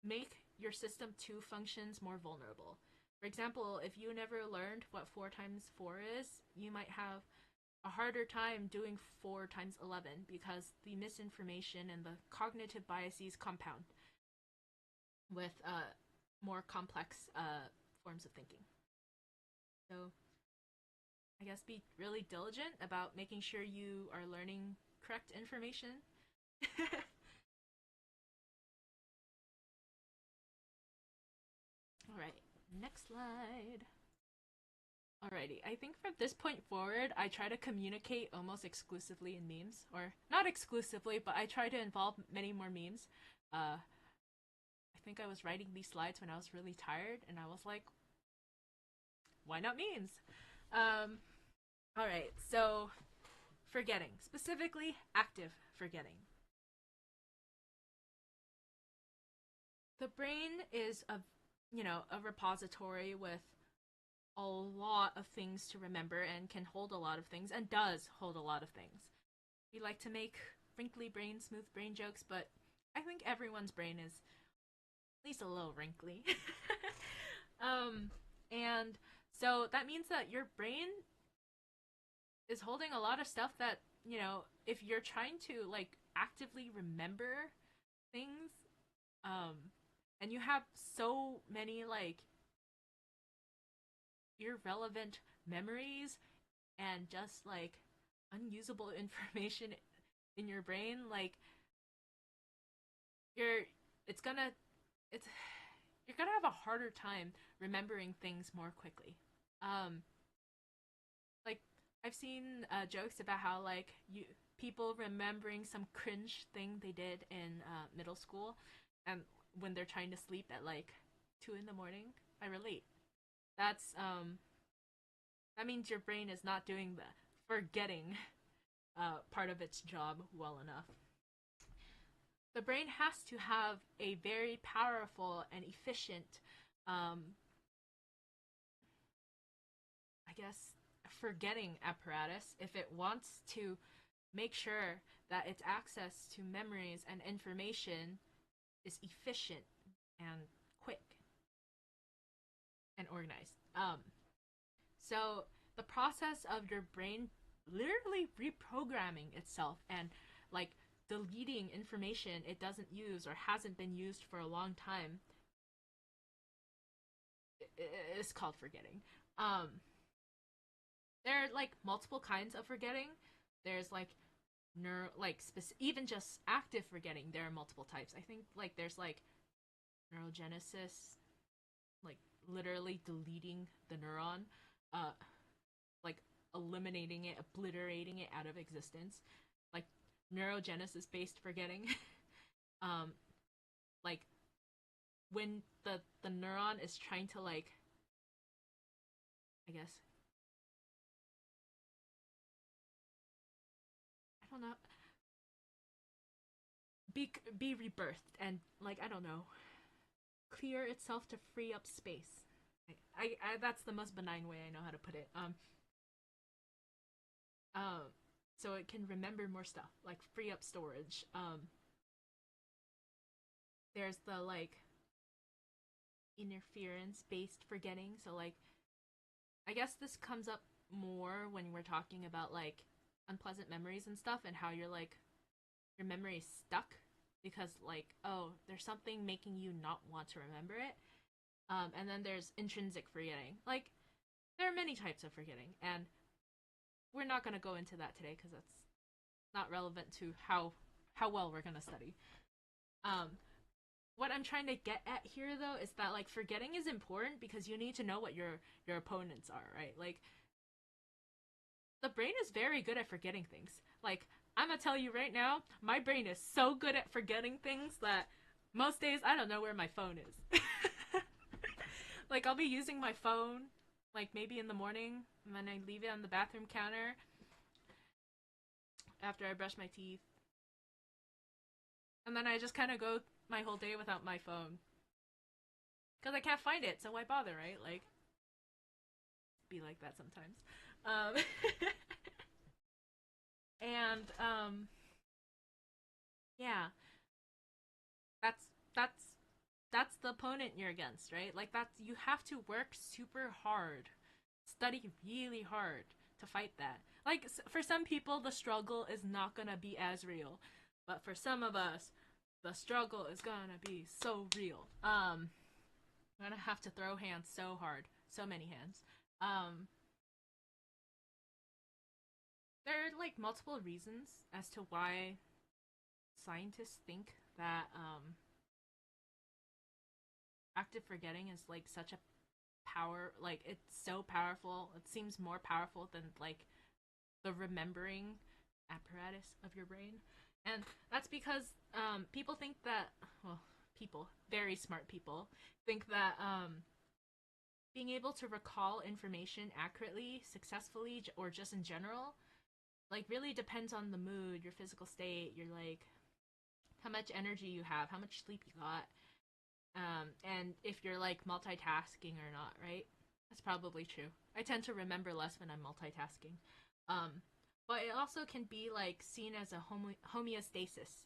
A: make your System 2 functions more vulnerable. For example, if you never learned what 4 times 4 is, you might have a harder time doing 4 times 11 because the misinformation and the cognitive biases compound with more complex forms of thinking. So I guess be really diligent about making sure you are learning correct information. Alright, next slide. Alrighty, I think from this point forward, I try to communicate almost exclusively in memes. Or, not exclusively, but I try to involve many more memes. I think I was writing these slides when I was really tired, and I was like, why not memes? Alright, so, forgetting. Specifically, active forgetting. The brain is a repository with a lot of things to remember and can hold a lot of things and does hold a lot of things. We like to make wrinkly brain, smooth brain jokes, but I think everyone's brain is at least a little wrinkly. And so that means that your brain is holding a lot of stuff that, if you're trying to like actively remember things, and you have so many like irrelevant memories and just like unusable information in your brain, like you're gonna have a harder time remembering things more quickly. Like I've seen jokes about how like people remembering some cringe thing they did in middle school, and when they're trying to sleep at like 2 in the morning. I relate. That's that means your brain is not doing the forgetting part of its job well enough. The brain has to have a very powerful and efficient, I guess, forgetting apparatus if it wants to make sure that its access to memories and information is efficient and quick and organized. So the process of your brain literally reprogramming itself and like deleting information it doesn't use or hasn't been used for a long time is called forgetting. There are like multiple kinds of forgetting. There's like even just active forgetting. There are multiple types. I think like there's like neurogenesis, like literally deleting the neuron, like eliminating it, obliterating it out of existence, like neurogenesis based forgetting. Like when the neuron is trying to like, I guess, I don't know, be rebirthed and like I don't know, clear itself to free up space. I that's the most benign way I know how to put it. So it can remember more stuff, like free up storage. There's the like interference based forgetting. So like I guess this comes up more when we're talking about like unpleasant memories and stuff and how you're like your memory is stuck because like oh there's something making you not want to remember it. And then there's intrinsic forgetting. Like there are many types of forgetting and we're not going to go into that today because that's not relevant to how well we're going to study. What I'm trying to get at here though is that like forgetting is important because you need to know what your opponents are, right? Like the brain is very good at forgetting things. Like I'm gonna tell you right now, my brain is so good at forgetting things that most days I don't know where my phone is. Like I'll be using my phone like maybe in the morning and then I leave it on the bathroom counter after I brush my teeth. And then I just kind of go my whole day without my phone. Because I can't find it, so why bother, right? Like, be like that sometimes. And, yeah. That's, that's, that's the opponent you're against, right? Like, that's, you have to work super hard. Study really hard to fight that. Like, for some people, the struggle is not gonna be as real. But for some of us, the struggle is gonna be so real. I'm gonna have to throw hands so hard. So many hands. There are like multiple reasons as to why scientists think that active forgetting is like such a like it's so powerful. It seems more powerful than like the remembering apparatus of your brain. And that's because people think that, well, people, very smart people, think that being able to recall information accurately, successfully, or just in general, like really depends on the mood, your physical state, your like how much energy you have, how much sleep you got, and if you're like multitasking or not, right? That's probably true. I tend to remember less when I'm multitasking. But it also can be like seen as a homeostasis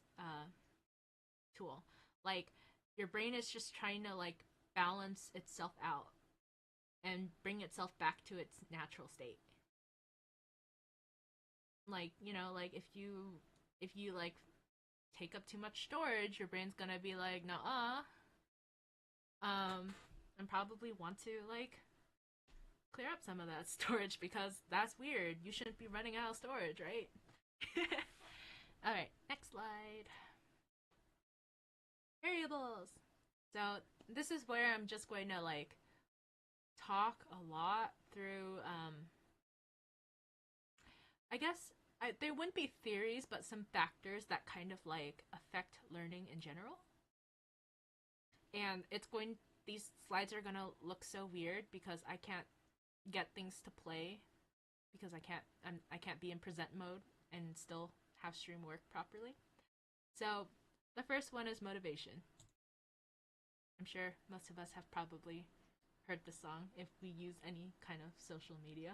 A: tool. Like your brain is just trying to like balance itself out and bring itself back to its natural state. Like, you know, like if you like take up too much storage, your brain's gonna be like, nah, and probably want to like clear up some of that storage because that's weird. You shouldn't be running out of storage, right? Alright, next slide. Variables. So this is where I'm just going to like talk a lot through I guess there wouldn't be theories, but some factors that kind of like affect learning in general. And these slides are gonna look so weird because I can't get things to play because I can't be in present mode and still have stream work properly. So the first one is motivation. I'm sure most of us have probably heard the song if we use any kind of social media.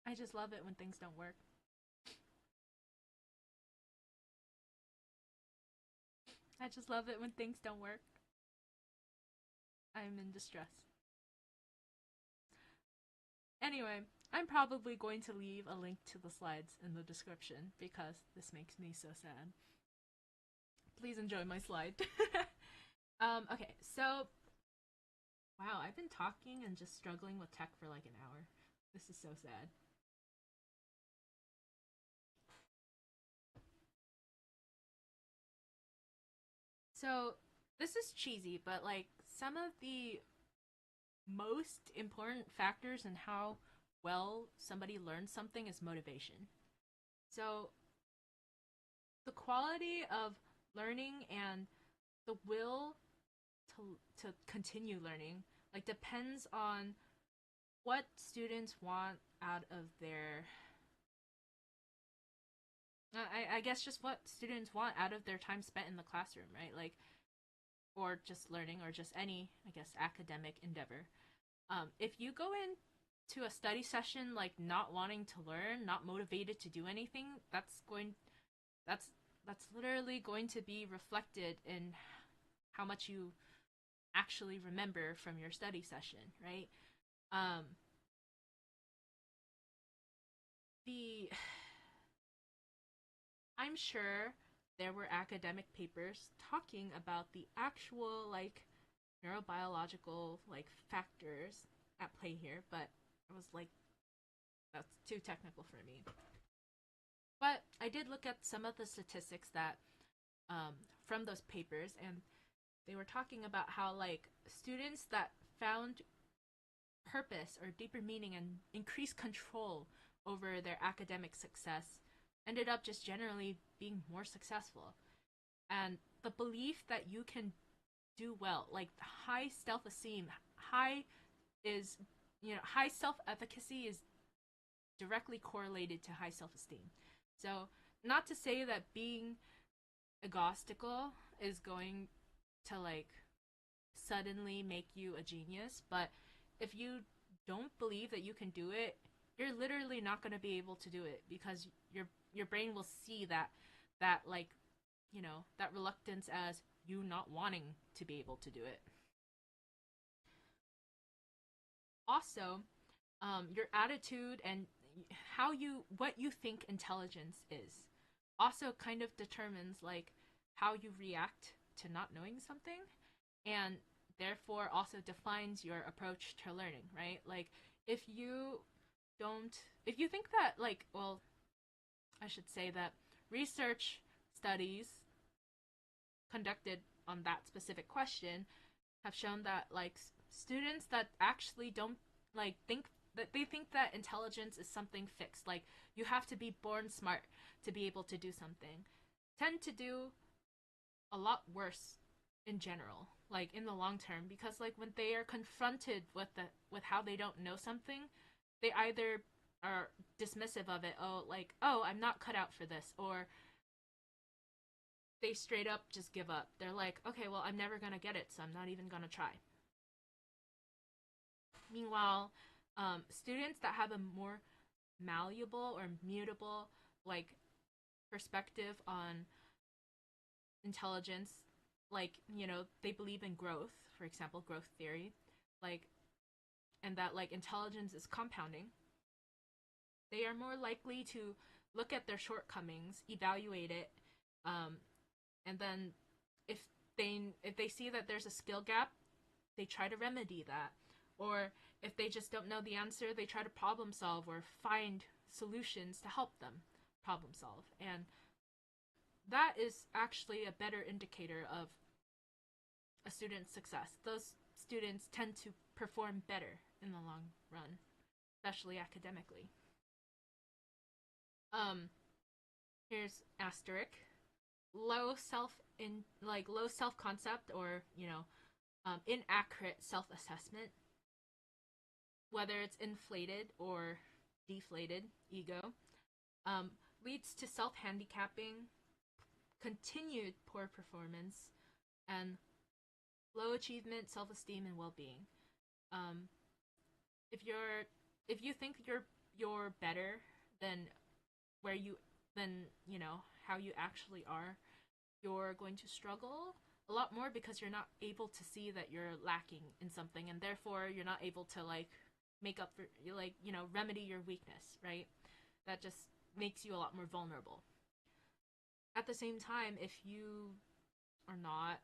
A: I just love it when things don't work. I just love it when things don't work. I'm in distress. Anyway, I'm probably going to leave a link to the slides in the description because this makes me so sad. Please enjoy my slide. Okay, so wow, I've been talking and just struggling with tech for like an hour. This is so sad. So, this is cheesy, but like some of the most important factors in how well somebody learns something is motivation. So, the quality of learning and the will to continue learning like depends on what students want out of their I guess just what students want out of their time spent in the classroom, right? Like, or just learning, or just any, I guess, academic endeavor. If you go into a study session like not wanting to learn, not motivated to do anything, that's that's literally going to be reflected in how much you actually remember from your study session, right? Um, the I'm sure there were academic papers talking about the actual like neurobiological like factors at play here, but I was like, that's too technical for me. But I did look at some of the statistics that from those papers, and they were talking about how like students that found purpose or deeper meaning and increased control over their academic success ended up just generally being more successful. And the belief that you can do well, like high self-esteem, high is, high self-efficacy is directly correlated to high self-esteem. So, not to say that being egotistical is going to like suddenly make you a genius, but if you don't believe that you can do it, you're literally not going to be able to do it because your brain will see that like, that reluctance as you not wanting to be able to do it. Also, your attitude and what you think intelligence is also kind of determines like how you react to not knowing something, and therefore also defines your approach to learning, right? Like if you don't if you think that like, well, I should say that research studies conducted on that specific question have shown that like students that actually don't like think that intelligence is something fixed, like you have to be born smart to be able to do something, tend to do a lot worse in general, like in the long term, because like when they are confronted with how they don't know something, they either are dismissive of it, oh like, oh, I'm not cut out for this, or they straight up just give up. They're like, okay, well, I'm never gonna get it, so I'm not even gonna try. Meanwhile, students that have a more malleable or mutable like perspective on intelligence, like, they believe in growth, for example, growth theory, like, and that like intelligence is compounding, they are more likely to look at their shortcomings, evaluate it, and then if they see that there's a skill gap, they try to remedy that. Or if they just don't know the answer, they try to problem solve or find solutions to help them problem solve. And that is actually a better indicator of a student's success. Those students tend to perform better in the long run, especially academically. Here's asterisk. Low self concept, or inaccurate self assessment, whether it's inflated or deflated ego, leads to self handicapping, continued poor performance, and low achievement, self esteem, and well being. If you think you're better than how you actually are, you're going to struggle a lot more because you're not able to see that you're lacking in something, and therefore you're not able to make up for remedy your weakness, right? That just makes you a lot more vulnerable. At the same time, if you are not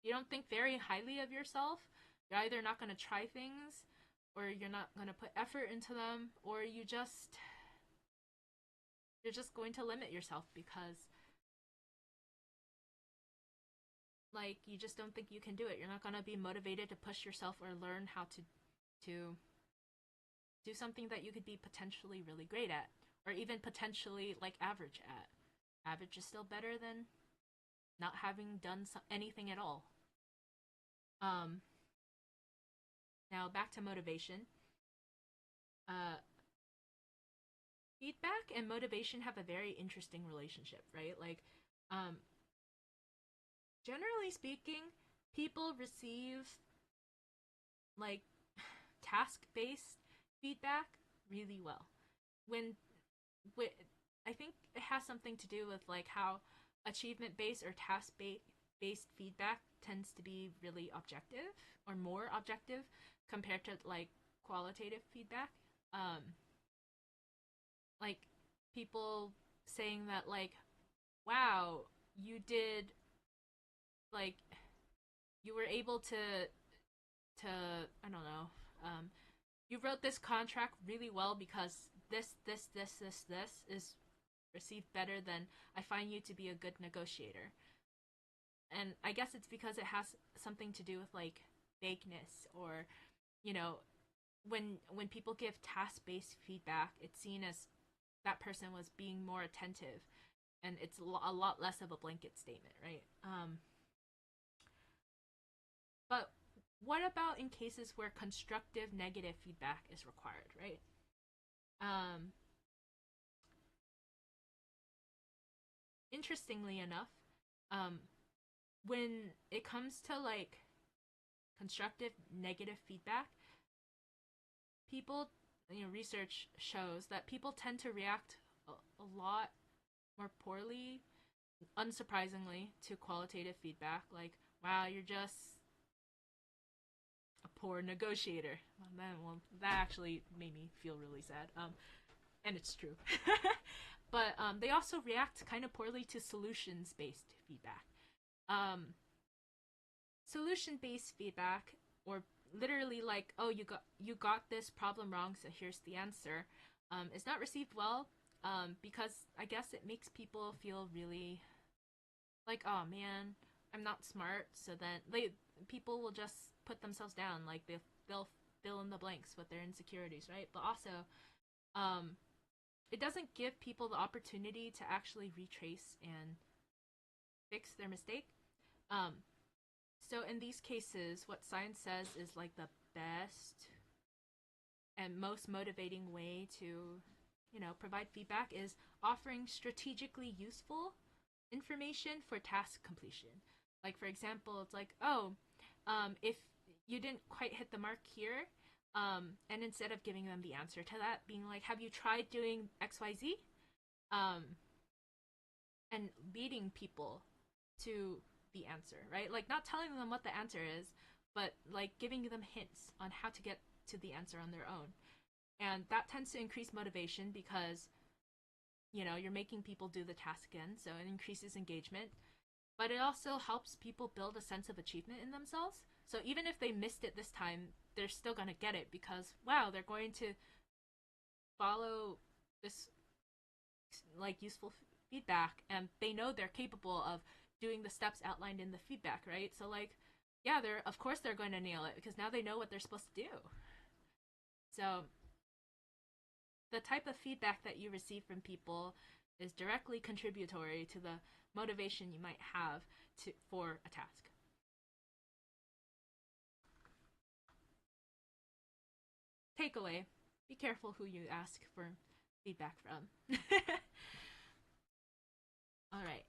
A: you don't think very highly of yourself, you're either not going to try things, or you're not going to put effort into them, or you're just going to limit yourself because you just don't think you can do it. You're not going to be motivated to push yourself or learn how to do something that you could be potentially really great at, or even potentially average at. Average is still better than not having done anything at all. Now back to motivation. Feedback and motivation have a very interesting relationship, right? Generally speaking, people receive task-based feedback really well. I think it has something to do with how achievement-based or task-based feedback tends to be really objective, or more objective, compared to qualitative feedback. People saying that wow, you did you were able to I don't know, you wrote this contract really well because this is received better than I find you to be a good negotiator. And I guess it's because it has something to do with vagueness, or when people give task-based feedback, it's seen as that person was being more attentive, and it's a lot less of a blanket statement, right? But what about in cases where constructive negative feedback is required, right? Interestingly enough, when it comes to constructive negative feedback, people, research shows that people tend to react a lot more poorly, unsurprisingly, to qualitative feedback. Wow, you're just a poor negotiator. Well, that actually made me feel really sad. And it's true. But they also react kind of poorly to solutions-based feedback. Solution-based feedback, or literally oh, you got this problem wrong, so here's the answer, is not received well, because I guess it makes people feel really oh man, I'm not smart. So then people will just put themselves down, they'll fill in the blanks with their insecurities, right? But also, it doesn't give people the opportunity to actually retrace and fix their mistake. So in these cases, what science says is the best and most motivating way to, provide feedback is offering strategically useful information for task completion. For example, it's if you didn't quite hit the mark here, and instead of giving them the answer to that, being have you tried doing XYZ? And leading people to the answer, right? Not telling them what the answer is, but giving them hints on how to get to the answer on their own. And that tends to increase motivation because, you're making people do the task again, so it increases engagement. But it also helps people build a sense of achievement in themselves. So even if they missed it this time, they're still going to get it because, wow, they're going to follow this useful feedback, and they know they're capable of doing the steps outlined in the feedback, right? So yeah, of course they're going to nail it because now they know what they're supposed to do. So the type of feedback that you receive from people is directly contributory to the motivation you might have for a task. Takeaway: be careful who you ask for feedback from. All right.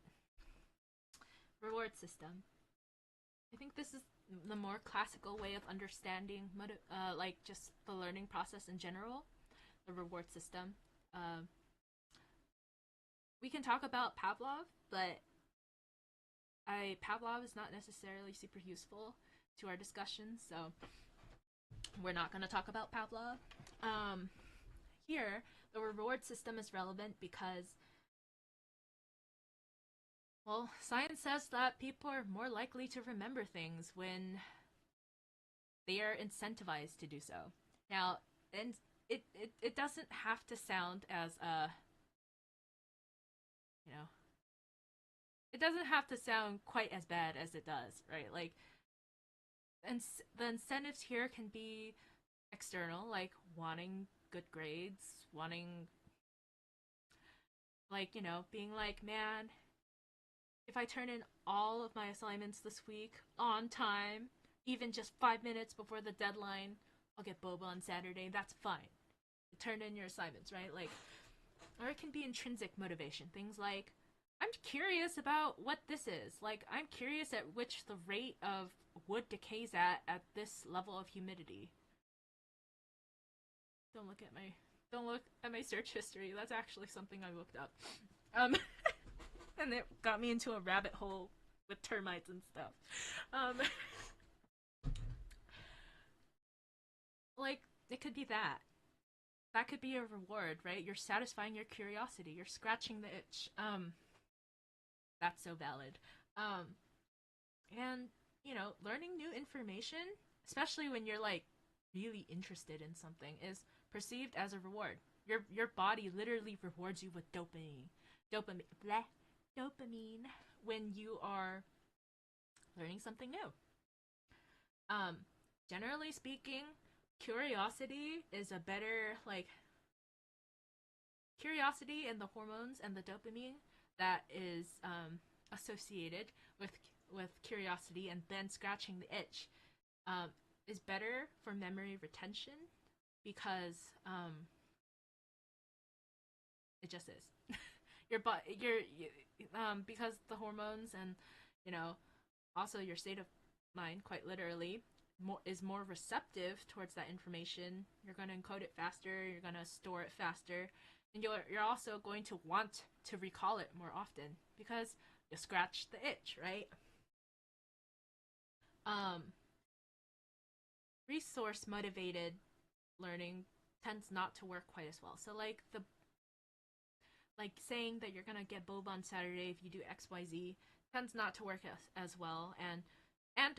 A: Reward system. I think this is the more classical way of understanding like just the learning process in general, the reward system. We can talk about Pavlov, but Pavlov is not necessarily super useful to our discussion, so we're not going to talk about Pavlov. Here, the reward system is relevant because, well, science says that people are more likely to remember things when they are incentivized to do so. Now, and it doesn't have to sound as it doesn't have to sound quite as bad as it does, right? Like, and the incentives here can be external, like wanting good grades, wanting, like, being like, man, if I turn in all of my assignments this week on time, even just 5 minutes before the deadline, I'll get boba on Saturday. That's fine. Turn in your assignments, right? Like, or it can be intrinsic motivation. Things like, I'm curious about what this is. Like, I'm curious at which the rate of wood decays at this level of humidity. Don't look at my search history. That's actually something I looked up. And it got me into a rabbit hole with termites and stuff. Like, it could be that. That could be a reward, right? You're satisfying your curiosity. You're scratching the itch. That's so valid. And, learning new information, especially when you're, like, really interested in something, is perceived as a reward. Your body literally rewards you with dopamine when you are learning something new. Generally speaking, curiosity is a better, like, curiosity and the hormones and the dopamine that is associated with curiosity and then scratching the itch is better for memory retention because it just is. Because the hormones and also your state of mind, quite literally, is more receptive towards that information. You're going to encode it faster. You're going to store it faster, and you're also going to want to recall it more often because you scratch the itch, right? Resource motivated learning tends not to work quite as well. So like saying that you're gonna get boba on Saturday if you do XYZ tends not to work as well, and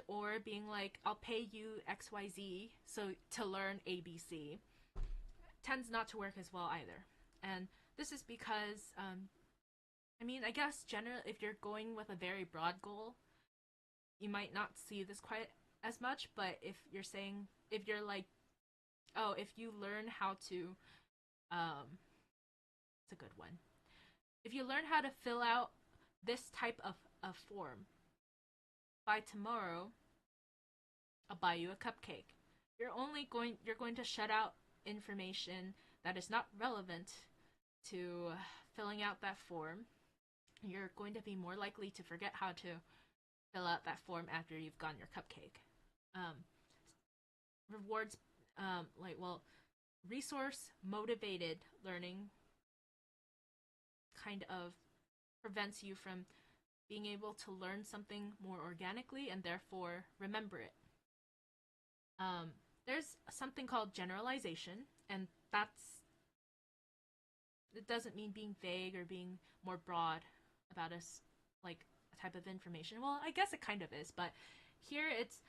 A: or being like, I'll pay you XYZ so to learn ABC tends not to work as well either. And this is because I guess generally if you're going with a very broad goal, you might not see this quite as much, but if you're like, oh, if you learn how to it's a good one. If you learn how to fill out this type of form by tomorrow, I'll buy you a cupcake. You're going to shut out information that is not relevant to filling out that form. You're going to be more likely to forget how to fill out that form after you've gotten your cupcake. Rewards, resource motivated learning kind of prevents you from being able to learn something more organically and therefore remember it. There's something called generalization, and it doesn't mean being vague or being more broad about a type of information. Well, I guess it kind of is, but here it's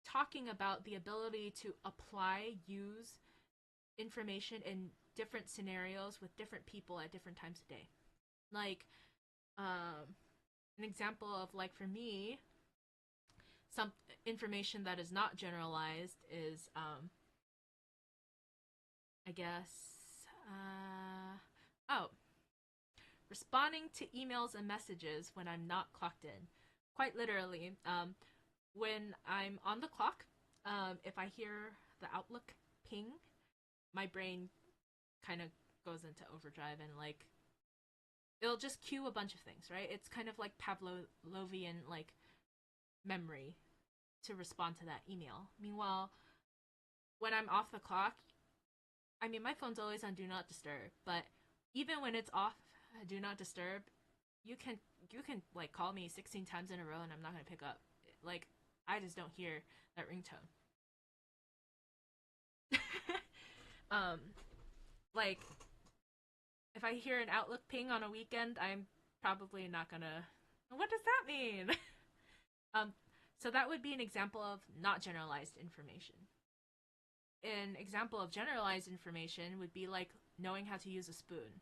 A: talking about the ability to use information in different scenarios with different people at different times of day. Like, an example of, like, for me, some information that is not generalized is, I guess, oh, responding to emails and messages when I'm not clocked in. Quite literally, when I'm on the clock, if I hear the Outlook ping, my brain kind of goes into overdrive and like it'll just cue a bunch of things, right? It's kind of like Pavlovian like memory to respond to that email. Meanwhile, when I'm off the clock, I mean my phone's always on do not disturb, but even when it's off do not disturb, you can like call me 16 times in a row and I'm not gonna pick up. Like I just don't hear that ringtone. Like if I hear an Outlook ping on a weekend, I'm probably not gonna. What does that mean? um, so that would be an example of not generalized information. An example of generalized information would be like knowing how to use a spoon.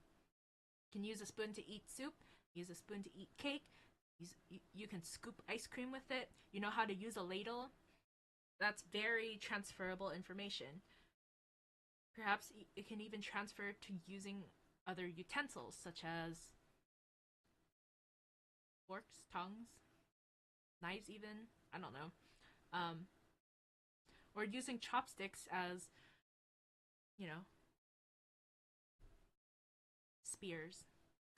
A: You can use a spoon to eat soup. Use a spoon to eat cake. You can scoop ice cream with it. You know how to use a ladle. That's very transferable information. Perhaps it can even transfer to using other utensils, such as forks, tongs, knives, even. I don't know. Um, or using chopsticks as, you know, spears,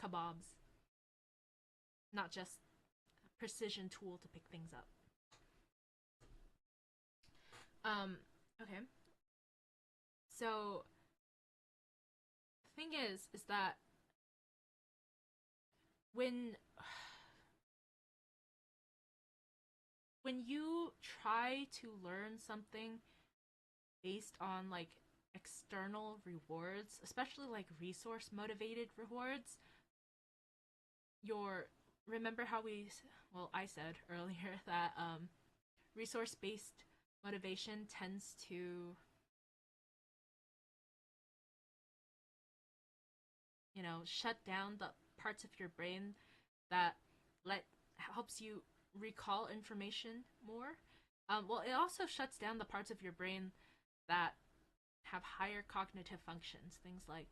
A: kebabs, not just a precision tool to pick things up. Okay. So the thing is that when you try to learn something based on like external rewards, especially like resource motivated rewards, remember how I said earlier that resource based motivation tends to shut down the parts of your brain that helps you recall information more. Well, it also shuts down the parts of your brain that have higher cognitive functions, things like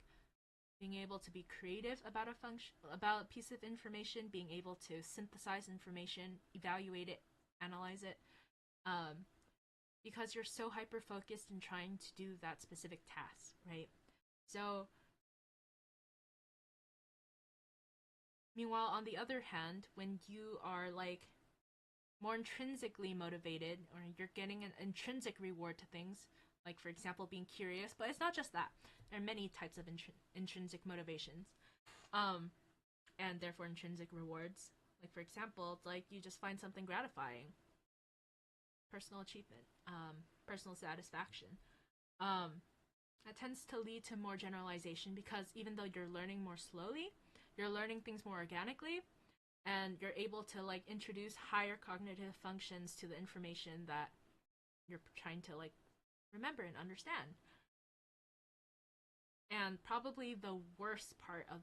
A: being able to be creative about about a piece of information, being able to synthesize information, evaluate it, analyze it, because you're so hyper focused in trying to do that specific task, right? So meanwhile, on the other hand, when you are like more intrinsically motivated, or you're getting an intrinsic reward to things, like for example being curious, but it's not just that. There are many types of intrinsic motivations, and therefore intrinsic rewards. Like for example, it's like you just find something gratifying, personal achievement, personal satisfaction. That tends to lead to more generalization because even though you're learning more slowly, you're learning things more organically, and you're able to like introduce higher cognitive functions to the information that you're trying to like remember and understand. And probably the worst part of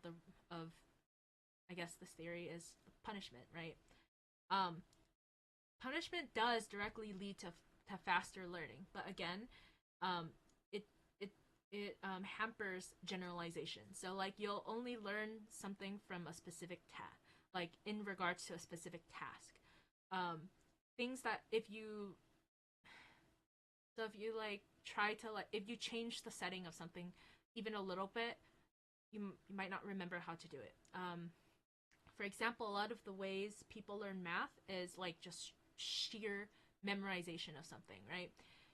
A: I guess this theory is punishment, right? Um, Punishment does directly lead to faster learning, but again, um, it hampers generalization. So like you'll only learn something from a specific task, like in regards to a specific task. Things that if you like try to like if you change the setting of something even a little bit, you might not remember how to do it. For example, a lot of the ways people learn math is like just sheer memorization of something, right?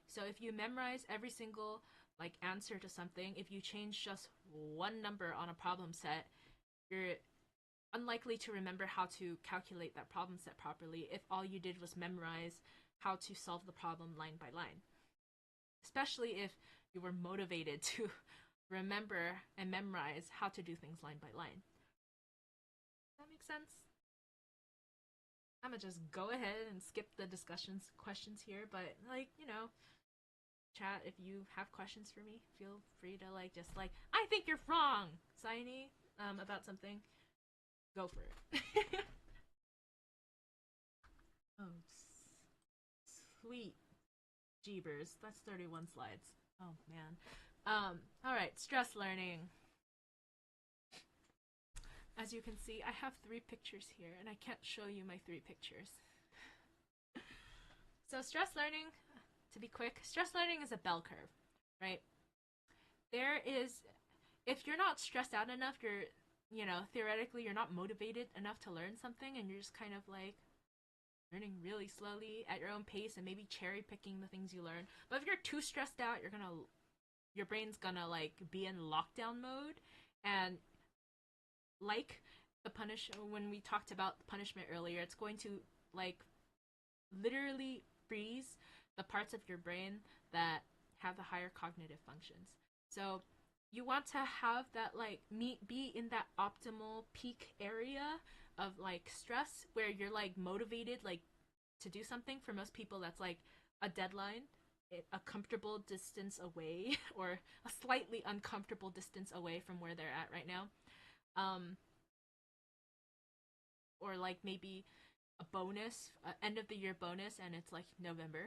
A: So if you memorize every single like answer to something, if you change just one number on a problem set, you're unlikely to remember how to calculate that problem set properly if all you did was memorize how to solve the problem line by line. Especially if you were motivated to remember and memorize how to do things line by line. Does that make sense? I'm gonna just go ahead and skip the questions here, but like, chat if you have questions for me. Feel free to like just like, I think you're wrong, tsaeni, about something. Go for it. Oh, Sweet jeebers. That's 31 slides. Oh man. Alright, stress learning. As you can see, I have 3 pictures here, and I can't show you my 3 pictures. So stress learning, to be quick, stress learning is a bell curve, right? There is, if you're not stressed out enough, you're, theoretically, you're not motivated enough to learn something, and you're just kind of like learning really slowly at your own pace and maybe cherry picking the things you learn. But if you're too stressed out, your brain's gonna like be in lockdown mode, and like when we talked about the punishment earlier, it's going to like literally freeze the parts of your brain that have the higher cognitive functions. So you want to have that like be in that optimal peak area of like stress where you're like motivated like to do something. For most people that's like a deadline, a comfortable distance away or a slightly uncomfortable distance away from where they're at right now. Or like maybe a bonus, end of the year bonus, and it's like November.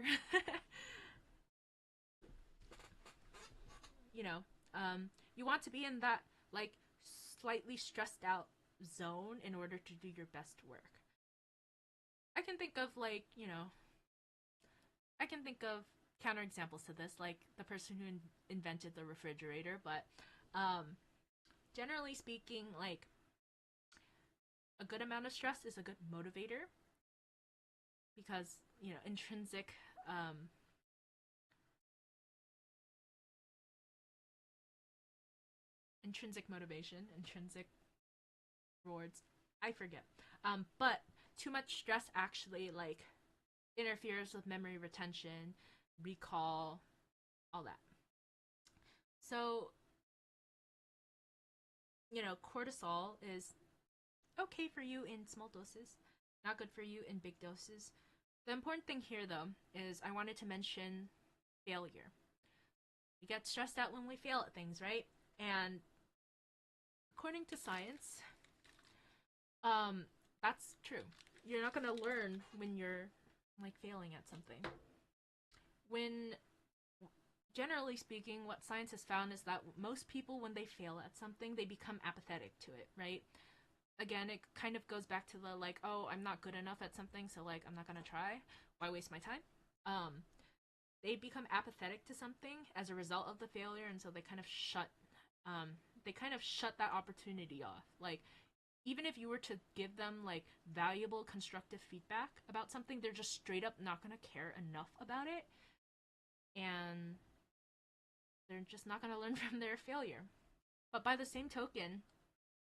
A: You want to be in that like slightly stressed out zone in order to do your best work. I can think of counterexamples to this, like the person who invented the refrigerator, but generally speaking, like a good amount of stress is a good motivator because, intrinsic motivation, intrinsic rewards, I forget. But too much stress actually like interferes with memory retention, recall, all that. So, cortisol is okay for you in small doses, not good for you in big doses. The important thing here, though, is I wanted to mention failure. We get stressed out when we fail at things, right? And according to science, that's true. You're not gonna learn when you're like failing at something. Generally speaking, what science has found is that most people, when they fail at something, they become apathetic to it, right? Again, it kind of goes back to the like, oh, I'm not good enough at something, so like I'm not gonna try. Why waste my time? They become apathetic to something as a result of the failure, and so they kind of shut that opportunity off. Like, even if you were to give them like valuable constructive feedback about something, they're just straight up not gonna care enough about it, and they're just not gonna learn from their failure. But by the same token,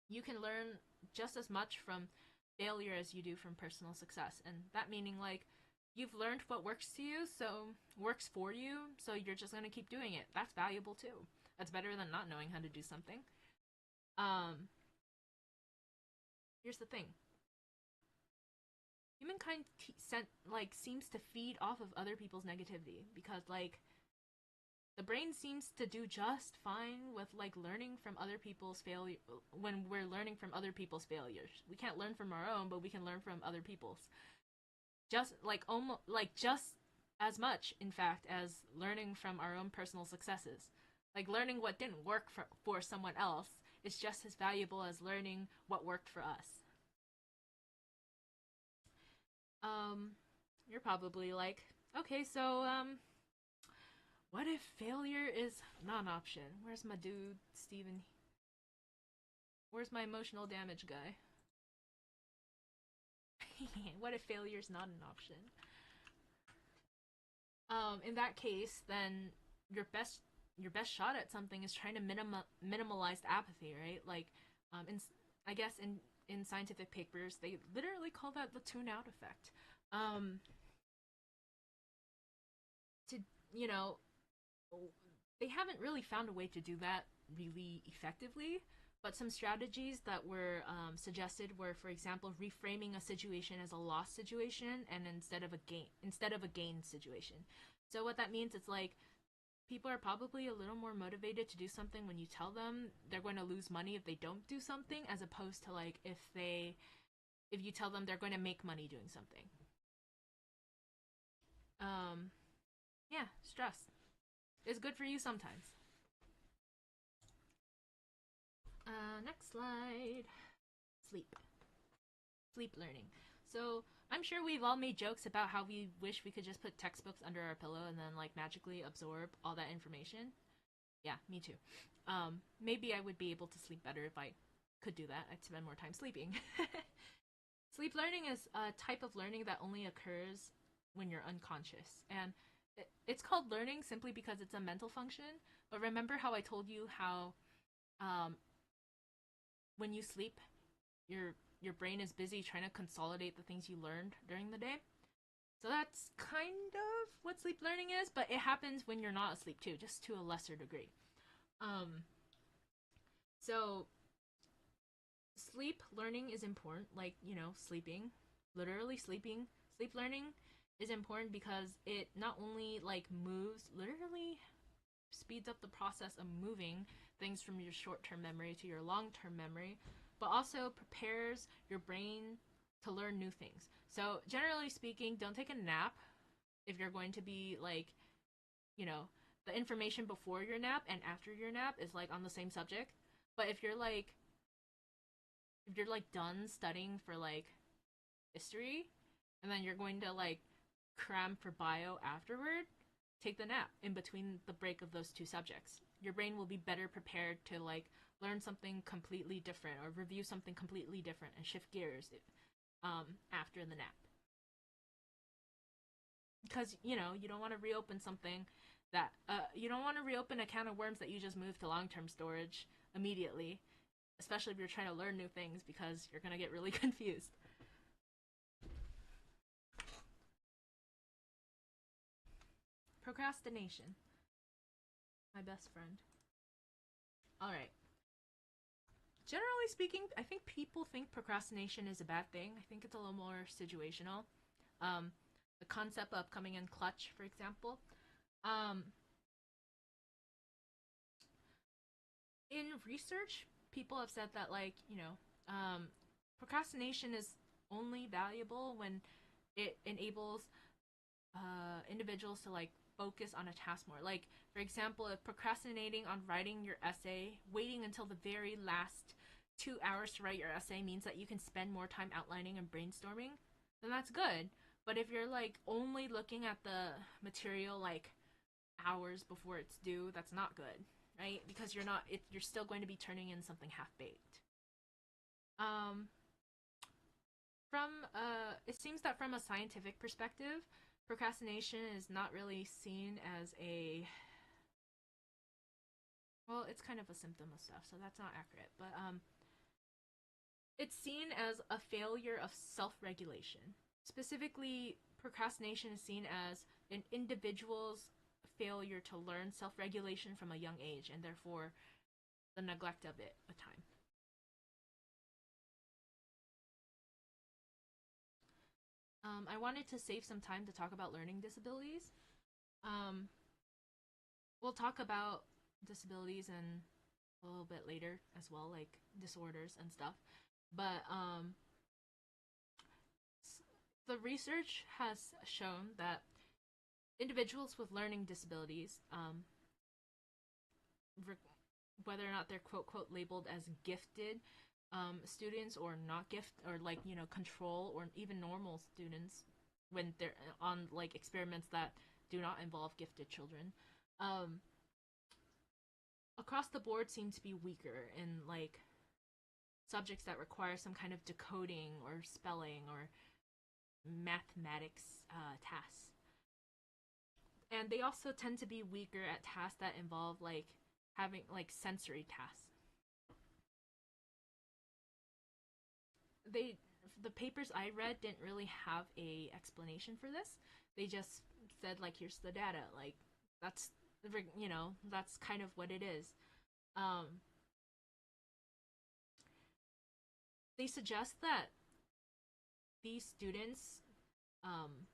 A: you can learn just as much from failure as you do from personal success. And that meaning like you've learned what works for you, so you're just gonna keep doing it. That's valuable too. That's better than not knowing how to do something. Here's the thing. Humankind seems to feed off of other people's negativity because like the brain seems to do just fine with like learning from other people's failure when we're learning from other people's failures. We can't learn from our own, but we can learn from other people's. Just as much, in fact, as learning from our own personal successes. Like learning what didn't work for someone else is just as valuable as learning what worked for us. You're probably like, okay, so what if failure is not an option? Where's my dude, Steven? Where's my emotional damage guy? What if failure is not an option? In that case, then your best shot at something is trying to minimalize apathy, right? Like, I guess in scientific papers, they literally call that the tune-out effect. They haven't really found a way to do that really effectively, but some strategies that were suggested were, for example, reframing a situation as a loss situation and instead of a gain situation. So what that means, it's like people are probably a little more motivated to do something when you tell them they're going to lose money if they don't do something, as opposed to like if you tell them they're going to make money doing something. Um, yeah, stress is good for you sometimes. Next slide. Sleep. Sleep learning. So I'm sure we've all made jokes about how we wish we could just put textbooks under our pillow and then like magically absorb all that information. Yeah, me too. Maybe I would be able to sleep better if I could do that. I'd spend more time sleeping. Sleep learning is a type of learning that only occurs when you're unconscious. And it's called learning simply because it's a mental function. But remember how I told you how um, when you sleep, your brain is busy trying to consolidate the things you learned during the day. So that's kind of what sleep learning is, but it happens when you're not asleep too, just to a lesser degree. Um, so sleep learning is important, like, sleeping, literally sleeping. Sleep learning is important because it not only like moves, literally speeds up the process of moving things from your short-term memory to your long-term memory, but also prepares your brain to learn new things. So generally speaking, don't take a nap if you're going to be like, you know, the information before your nap and after your nap is like on the same subject. But if you're like done studying for like history and then you're going to like cram for bio afterward, take the nap in between the break of those two subjects. Your brain will be better prepared to like learn something completely different or review something completely different and shift gears after the nap. Because you don't want to reopen something that you don't want to reopen a can of worms that you just moved to long-term storage immediately, especially if you're trying to learn new things because you're going to get really confused. Procrastination, my best friend. All right. Generally speaking, I think people think procrastination is a bad thing. I think it's a little more situational. Um, the concept of coming in clutch, for example. Um, in research, people have said that, like, procrastination is only valuable when it enables individuals to like focus on a task more. Like, for example, if procrastinating on writing your essay, waiting until the very last 2 hours to write your essay means that you can spend more time outlining and brainstorming, then that's good. But if you're like only looking at the material like hours before it's due, that's not good, right? Because you're still going to be turning in something half baked. Um, from it seems that from a scientific perspective, procrastination is not really seen as a, well, it's kind of a symptom of stuff, so that's not accurate. But it's seen as a failure of self-regulation. Specifically, procrastination is seen as an individual's failure to learn self-regulation from a young age, and therefore the neglect of it with time. I wanted to save some time to talk about learning disabilities. Um, we'll talk about disabilities and a little bit later as well, like disorders and stuff. But the research has shown that individuals with learning disabilities, whether or not they're quote quote labeled as gifted students or not gift, or like control, or even normal students when they're on like experiments that do not involve gifted children, um, across the board seem to be weaker in like subjects that require some kind of decoding or spelling or mathematics tasks. And they also tend to be weaker at tasks that involve like having like sensory tasks. They the papers I read didn't really have a explanation for this. They just said like here's the data, like that's that's kind of what it is. Um, they suggest that these students um,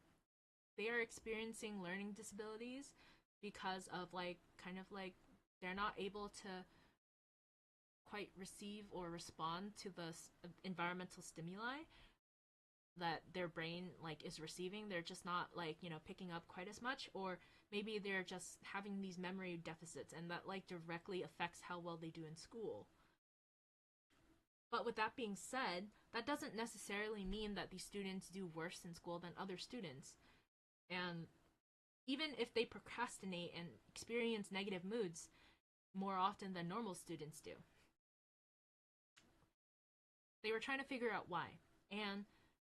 A: they are experiencing learning disabilities because of like kind of like they're not able to quite receive or respond to the environmental stimuli that their brain like is receiving. They're just not like, picking up quite as much, or maybe they're just having these memory deficits, and that like directly affects how well they do in school. But with that being said, that doesn't necessarily mean that these students do worse in school than other students. And even if they procrastinate and experience negative moods more often than normal students do, they were trying to figure out why. And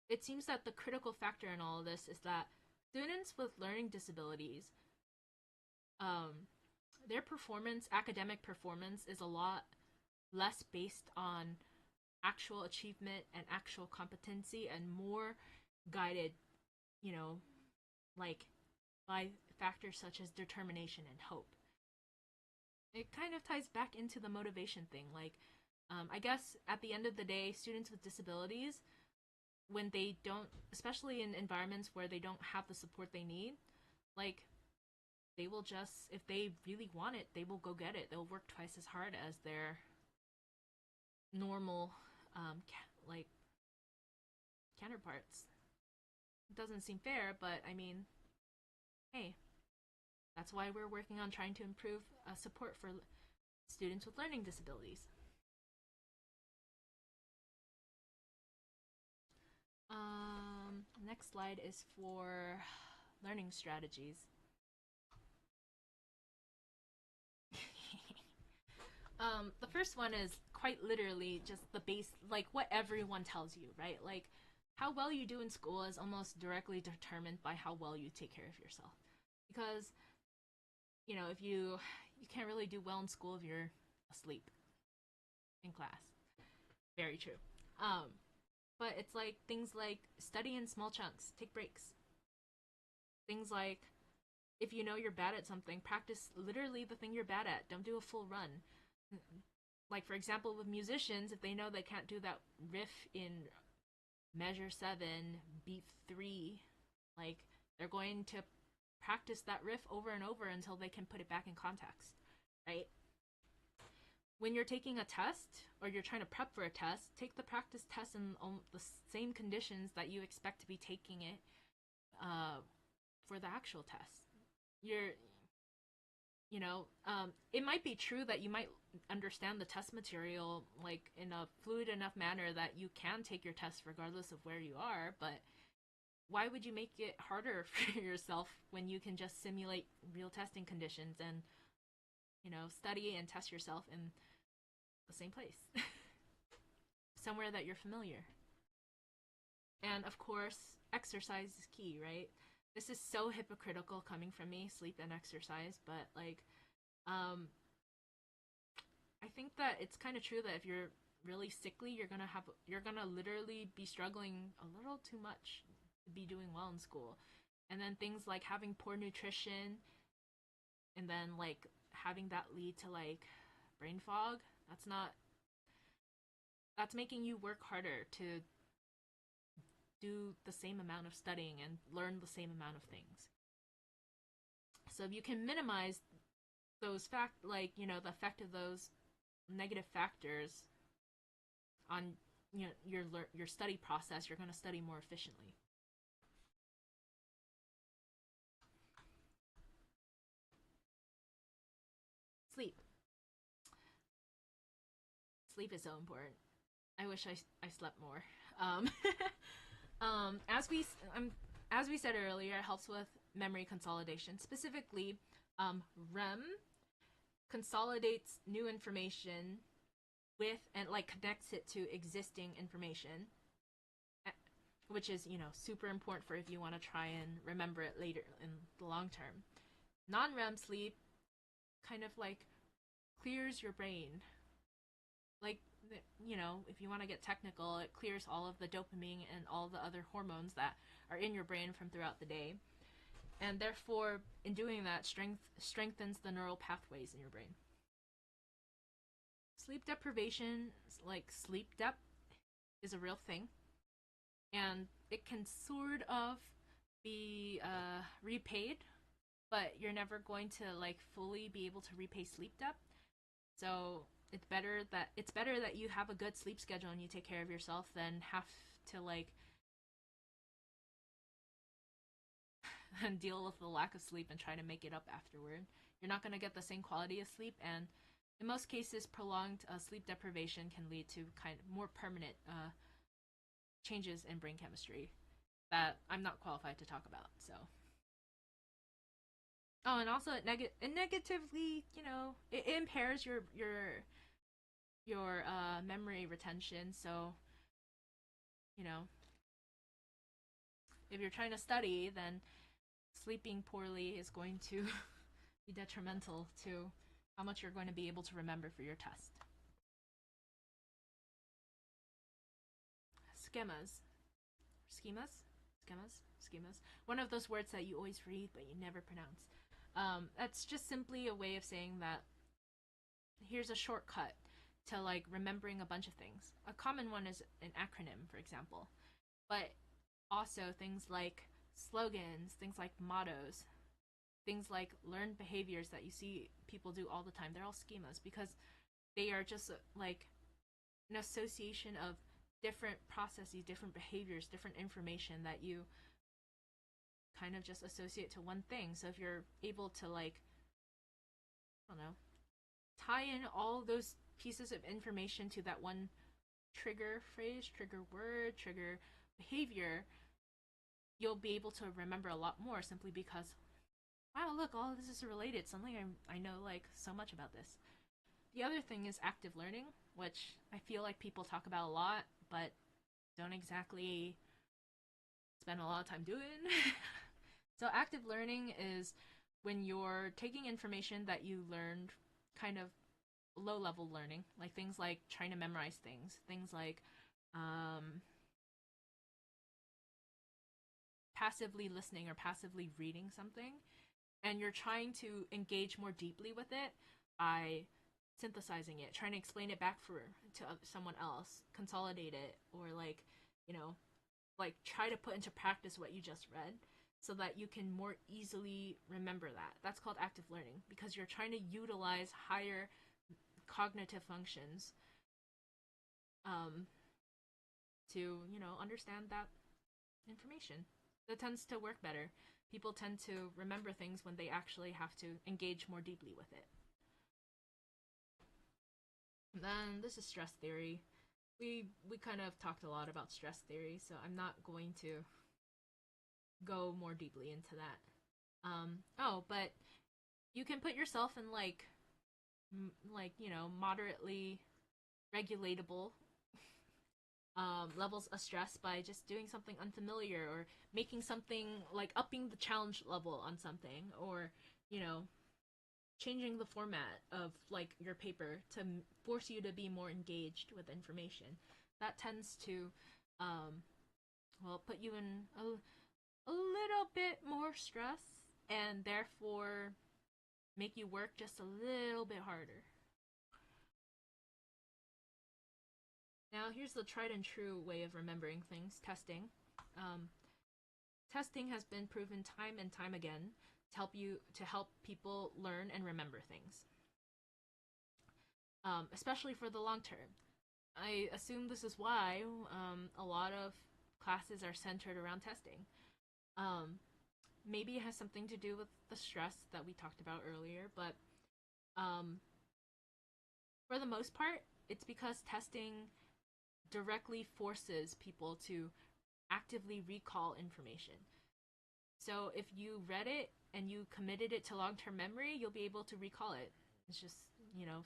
A: it seems that the critical factor in all of this is that students with learning disabilities, their academic performance, is a lot less based on actual achievement and actual competency, and more guided, like by factors such as determination and hope. It kind of ties back into the motivation thing. Like, I guess at the end of the day, students with disabilities, when they don't, especially in environments where they don't have the support they need, like, they will just, if they really want it, they will go get it. They'll work twice as hard as their normal, like, counterparts. It doesn't seem fair, but I mean, hey, that's why we're working on trying to improve support for students with learning disabilities. Next slide is for learning strategies. The first one is quite literally just the base, like what everyone tells you, right? Like, how well you do in school is almost directly determined by how well you take care of yourself. Because, if you can't really do well in school if you're asleep in class. Very true. But it's like things like study in small chunks, take breaks. Things like, if you know you're bad at something, practice literally the thing you're bad at. Don't do a full run. Like, for example, with musicians, if they know they can't do that riff in measure 7, beat 3, like, they're going to practice that riff over and over until they can put it back in context, right? When you're taking a test or you're trying to prep for a test, take the practice test in the same conditions that you expect to be taking it for the actual test. It might be true that you might understand the test material like in a fluid enough manner that you can take your test regardless of where you are, but why would you make it harder for yourself when you can just simulate real testing conditions and, study and test yourself in the same place? Somewhere that you're familiar. And of course, exercise is key, right? This is so hypocritical coming from me, sleep and exercise, but like, I think that it's kind of true that if you're really sickly, you're gonna literally be struggling a little too much to be doing well in school. And then things like having poor nutrition, and then like having that lead to like brain fog, that's making you work harder to do the same amount of studying and learn the same amount of things. So if you can minimize those the effect of those negative factors on your study process, you're going to study more efficiently. Sleep. Sleep is so important. I wish I slept more. As we said earlier, it helps with memory consolidation. Specifically, REM consolidates new information with and like connects it to existing information, which is super important for if you want to try and remember it later in the long term. Non-REM sleep kind of like clears your brain. Like, if you want to get technical, it clears all of the dopamine and all the other hormones that are in your brain from throughout the day. And therefore, in doing that, strengthens the neural pathways in your brain. Sleep deprivation, like sleep debt, is a real thing. And it can sort of be repaid, but you're never going to like fully be able to repay sleep debt. So it's better that you have a good sleep schedule and you take care of yourself than have to like and deal with the lack of sleep and try to make it up afterward. You're not going to get the same quality of sleep, and in most cases, prolonged sleep deprivation can lead to kind of more permanent changes in brain chemistry that I'm not qualified to talk about. So, oh, and also it negatively, it impairs your memory retention. So, you know, if you're trying to study, then sleeping poorly is going to be detrimental to how much you're going to be able to remember for your test. Schemas. One of those words that you always read but you never pronounce. That's just simply a way of saying that here's a shortcut to like remembering a bunch of things. A common one is an acronym, for example, but also things like slogans, things like mottos, things like learned behaviors that you see people do all the time. They're all schemas because they are just like an association of different processes, different behaviors, different information that you kind of just associate to one thing. So if you're able to like, I don't know, tie in all those pieces of information to that one trigger phrase, trigger word, trigger behavior, you'll be able to remember a lot more simply because, wow, look, all of this is related. Something I know like so much about this. The other thing is active learning, which I feel like people talk about a lot, but don't exactly spend a lot of time doing. So active learning is when you're taking information that you learned, kind of low-level learning, like things like trying to memorize things like passively listening or passively reading something, and you're trying to engage more deeply with it by synthesizing it, trying to explain it back to someone else, consolidate it, or like, like try to put into practice what you just read so that you can more easily remember that. That's called active learning because you're trying to utilize higher cognitive functions to, understand that information. That tends to work better. People tend to remember things when they actually have to engage more deeply with it. And then this is stress theory. We kind of talked a lot about stress theory, so I'm not going to go more deeply into that. But you can put yourself in like moderately regulatable levels of stress by just doing something unfamiliar or making something like upping the challenge level on something, or changing the format of like your paper to force you to be more engaged with information. That tends to put you in a little bit more stress and therefore make you work just a little bit harder. Now here's the tried and true way of remembering things: testing. Testing has been proven time and time again to help people learn and remember things, especially for the long term. I assume this is why a lot of classes are centered around testing. Maybe it has something to do with the stress that we talked about earlier, but for the most part, it's because testing directly forces people to actively recall information. So if you read it and you committed it to long-term memory, you'll be able to recall it. It's just,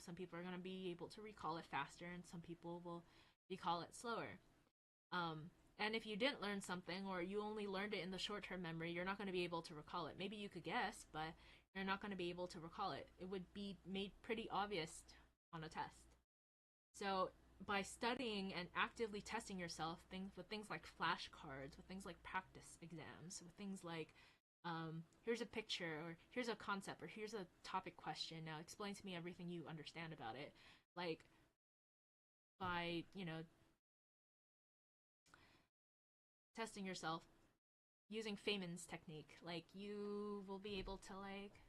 A: some people are going to be able to recall it faster and some people will recall it slower. And if you didn't learn something, or you only learned it in the short-term memory, you're not going to be able to recall it. Maybe you could guess, but you're not going to be able to recall it. It would be made pretty obvious on a test. So by studying and actively testing yourself, with things like flashcards, with things like practice exams, with things like here's a picture, or here's a concept, or here's a topic question, now explain to me everything you understand about it, like by testing yourself using Feynman's technique, like you will be able to like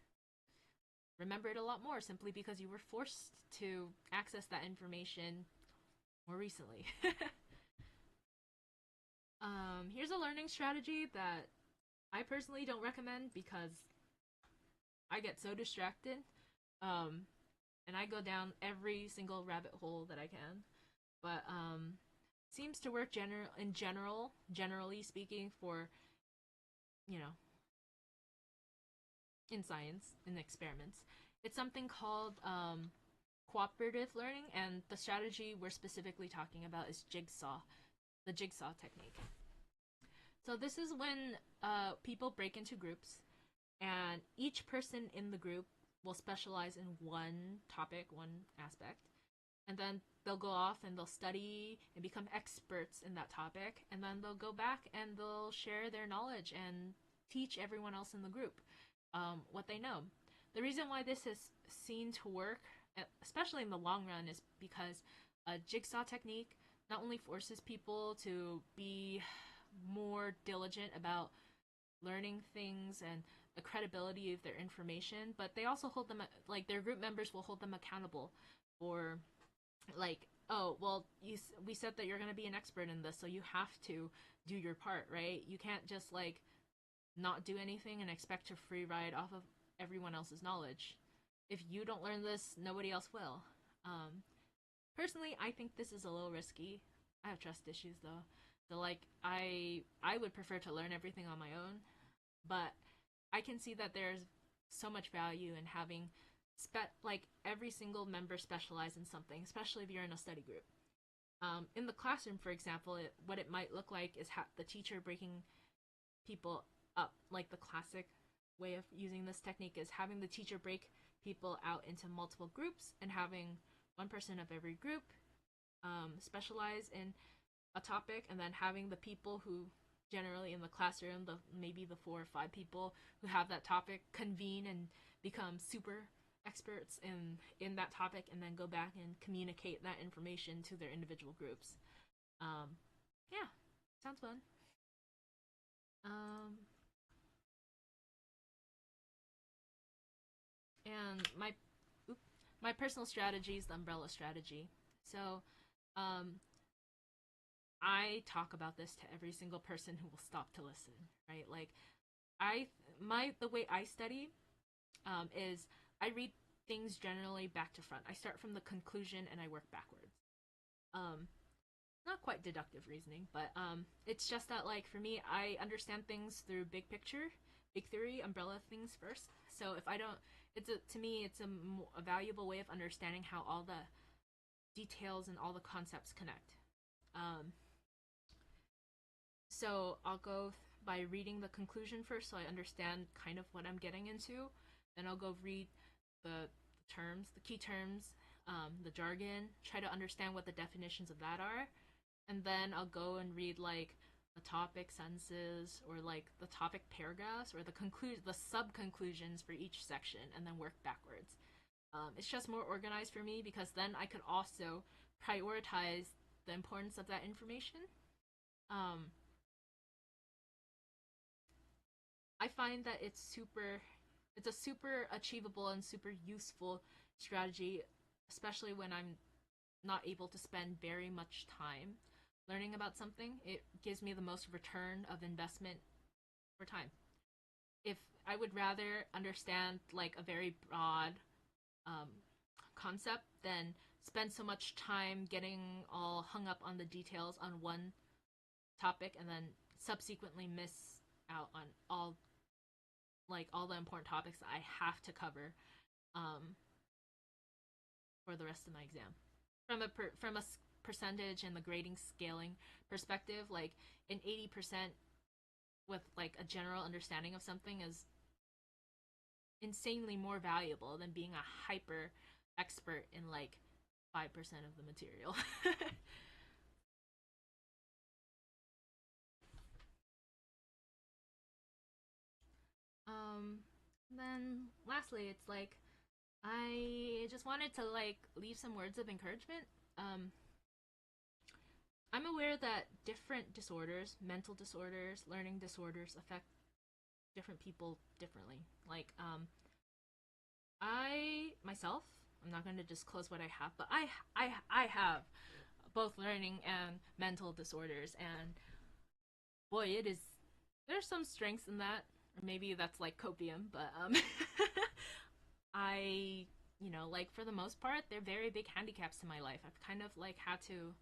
A: remember it a lot more simply because you were forced to access that information more recently. Here's a learning strategy that I personally don't recommend because I get so distracted, um, and I go down every single rabbit hole that I can. But seems to work generally speaking, for you know in science in experiments. It's something called cooperative learning, and the strategy we're specifically talking about is the jigsaw technique. So this is when people break into groups, and each person in the group will specialize in one topic, one aspect, and then they'll go off and they'll study and become experts in that topic, and then they'll go back and they'll share their knowledge and teach everyone else in the group what they know. The reason why this is seen to work, especially in the long run, is because a jigsaw technique not only forces people to be more diligent about learning things and the credibility of their information, but they also hold them, like their group members will hold them accountable for, like, oh well, we said that you're going to be an expert in this, so you have to do your part, right? You can't just like not do anything and expect to free ride off of everyone else's knowledge. If you don't learn this, nobody else will. Personally, I think this is a little risky. I have trust issues though, so like I would prefer to learn everything on my own, but I can see that there's so much value in having like every single member specialize in something, especially if you're in a study group. In the classroom, for example, what it might look like is the teacher breaking people up. Like the classic way of using this technique is having the teacher break people out into multiple groups and having one person of every group specialize in a topic, and then having the people who generally in the classroom, maybe the 4 or 5 people who have that topic, convene and become super experts in that topic, and then go back and communicate that information to their individual groups. Yeah, sounds fun. Um, and my personal strategy is the umbrella strategy. So, um, I talk about this to every single person who will stop to listen, right? Like, the way I study is I read things generally back to front. I start from the conclusion and I work backwards. Um, Not quite deductive reasoning, but it's just that, like, for me, I understand things through big picture, big theory, umbrella things first. So if I don't, to me, it's a valuable way of understanding how all the details and all the concepts connect. Um, so I'll go by reading the conclusion first, so I understand kind of what I'm getting into. Then I'll go read the terms, the key terms, the jargon, try to understand what the definitions of that are, and then I'll go and read like the topic sentences or like the topic paragraphs or the sub conclusions for each section, and then work backwards. It's just more organized for me because then I could also prioritize the importance of that information. Um, I find that it's a super achievable and super useful strategy, especially when I'm not able to spend very much time learning about something. It gives me the most return of investment for time. If I would rather understand like a very broad um, concept than spend so much time getting all hung up on the details on one topic and then subsequently miss out on all the important topics that I have to cover um, for the rest of my exam. From a percentage and the grading scaling perspective, like an 80% with like a general understanding of something is insanely more valuable than being a hyper expert in like 5% of the material. um then lastly, it's like I just wanted to like leave some words of encouragement. um I'm aware that different disorders, mental disorders, learning disorders, affect different people differently. Like, I myself, I'm not going to disclose what I have, but I have both learning and mental disorders, and boy, it is there's some strengths in that, or maybe that's like copium, but I, like for the most part, they're very big handicaps to my life. I've kind of like had to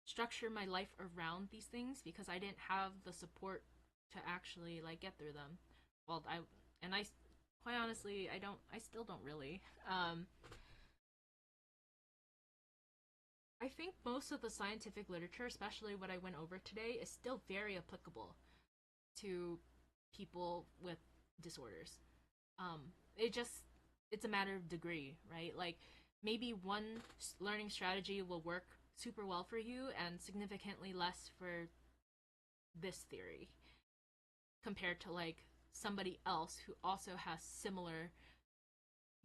A: structure my life around these things because I didn't have the support to actually like get through them. Well, I quite honestly, I still don't really. I think most of the scientific literature, especially what I went over today, is still very applicable to people with disorders. It just it's a matter of degree, right? Like maybe one learning strategy will work super well for you and significantly less for this theory compared to like somebody else who also has similar,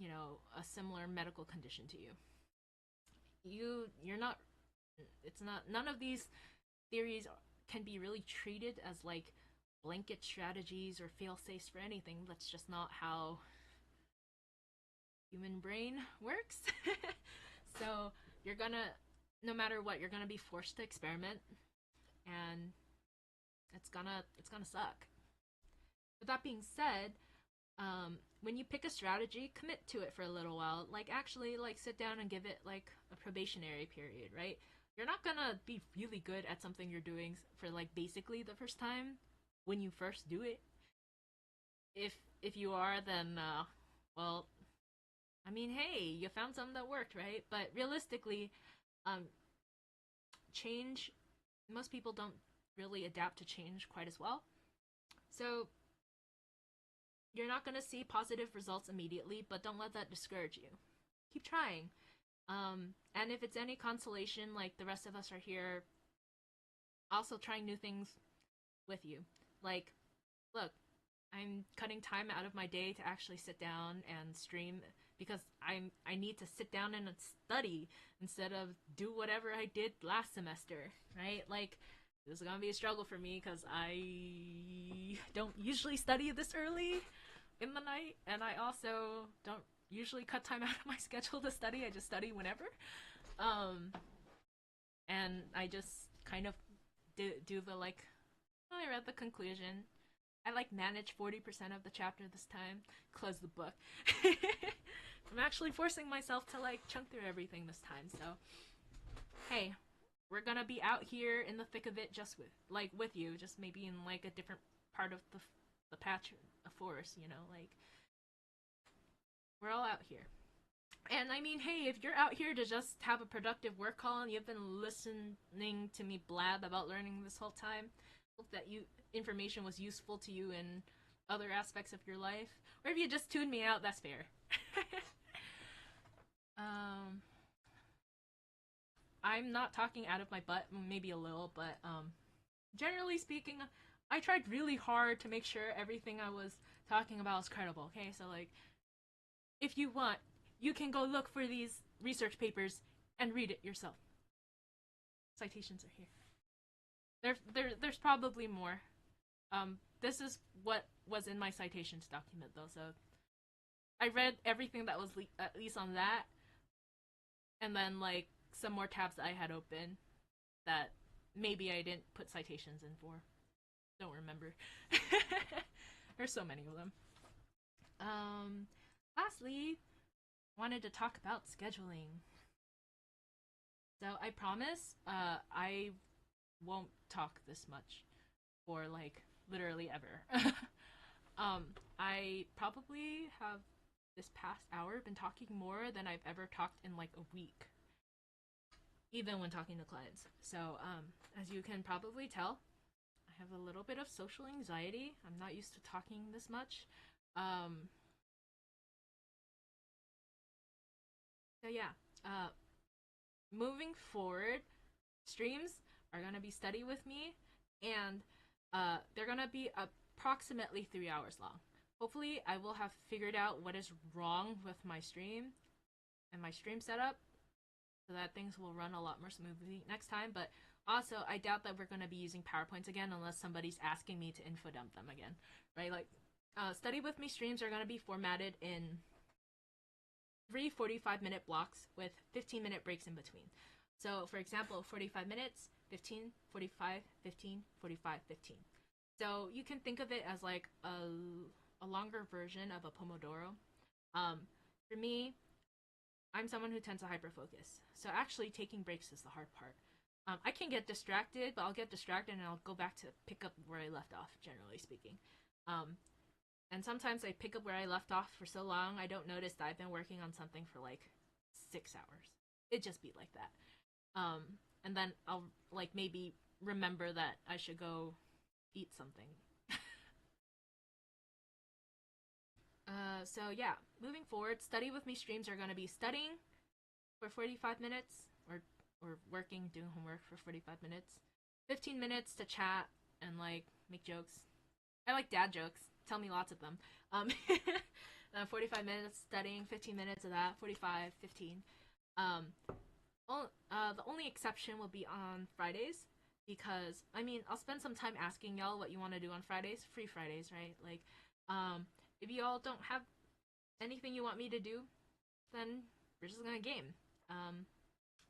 A: a similar medical condition to you. You're not it's not none of these theories can be really treated as like blanket strategies or fail safes for anything. That's just not how human brain works. So you're gonna, no matter what, you're gonna be forced to experiment, and it's gonna suck. With that being said, when you pick a strategy, commit to it for a little while. Like actually, like sit down and give it like a probationary period, right? You're not gonna be really good at something you're doing for like basically the first time when you first do it. If you are, then well, I mean, hey, you found something that worked, right? But realistically, um, change. Most people don't really adapt to change quite as well. So you're not going to see positive results immediately, but don't let that discourage you. Keep trying. And if it's any consolation, like the rest of us are here, also trying new things with you. Like, look, I'm cutting time out of my day to actually sit down and stream because I need to sit down and study instead of do whatever I did last semester, right? Like this is gonna be a struggle for me because I don't usually study this early in the night, and I also don't usually cut time out of my schedule to study. I just study whenever, um, and I just kind of do the like. Oh, I read the conclusion. I like manage 40% of the chapter this time. Close the book. I'm actually forcing myself to like chunk through everything this time. So, hey, we're gonna be out here in the thick of it, just with you, just maybe in like a different part of the patch of forest. Like we're all out here. And I mean, hey, if you're out here to just have a productive work call and you've been listening to me blab about learning this whole time, hope that information was useful to you in other aspects of your life. Or if you just tuned me out, that's fair. um, I'm not talking out of my butt, maybe a little, but generally speaking, I tried really hard to make sure everything I was talking about was credible. Okay, so like, if you want, you can go look for these research papers and read it yourself. Citations are here. There's probably more. This is what was in my citations document though, so I read everything that was at least on that, and then like some more tabs that I had open that maybe I didn't put citations in for. Don't remember. There's so many of them. Lastly, wanted to talk about scheduling. So I promise, I won't talk this much for like literally ever. I probably have this past hour been talking more than I've ever talked in like a week, even when talking to clients. So, as you can probably tell, I have a little bit of social anxiety. I'm not used to talking this much. So yeah, moving forward, streams are gonna be study with me, and they're gonna be approximately 3 hours long. Hopefully, I will have figured out what is wrong with my stream and my stream setup so that things will run a lot more smoothly next time. But also, I doubt that we're going to be using PowerPoints again unless somebody's asking me to info dump them again, right? Like, study with me streams are going to be formatted in 3 45-minute blocks with 15-minute breaks in between. So, for example, 45 minutes, 15, 45, 15, 45, 15. So you can think of it as like a longer version of a Pomodoro. For me, I'm someone who tends to hyperfocus. So actually taking breaks is the hard part. I can get distracted, but I'll get distracted and I'll go back to pick up where I left off, generally speaking. Um, and sometimes I pick up where I left off for so long, I don't notice that I've been working on something for like 6 hours. It just be like that. Um, and then I'll like maybe remember that I should go eat something. So yeah, moving forward, study with me streams are gonna be studying for 45 minutes, or working, doing homework for 45 minutes, 15 minutes to chat and like make jokes. I like dad jokes. Tell me lots of them. 45 minutes studying, 15 minutes of that, 45, 15. Um, the only exception will be on Fridays because I mean I'll spend some time asking y'all what you want to do on Fridays. Free Fridays, right? Like, if y'all don't have anything you want me to do, then we're just gonna game.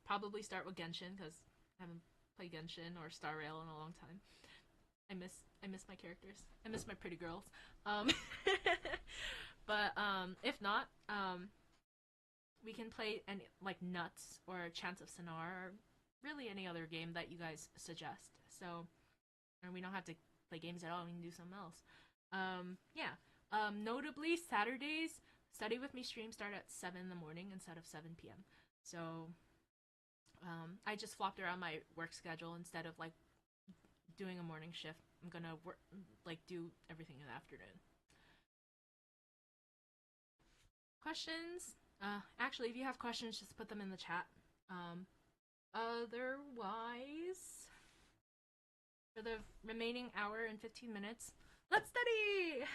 A: Probably start with Genshin because I haven't played Genshin or Star Rail in a long time. I miss my characters. I miss my pretty girls. Um, but if not, we can play any like Nuts or Chance of Sonar or really any other game that you guys suggest. So, or we don't have to play games at all. We can do something else. Yeah. Notably, Saturdays study with me streams start at 7 in the morning instead of 7 p.m. So, I just flopped around my work schedule instead of like doing a morning shift. I'm gonna work like do everything in the afternoon. Questions? Actually, if you have questions, just put them in the chat. Otherwise, for the remaining hour and 15 minutes, let's study!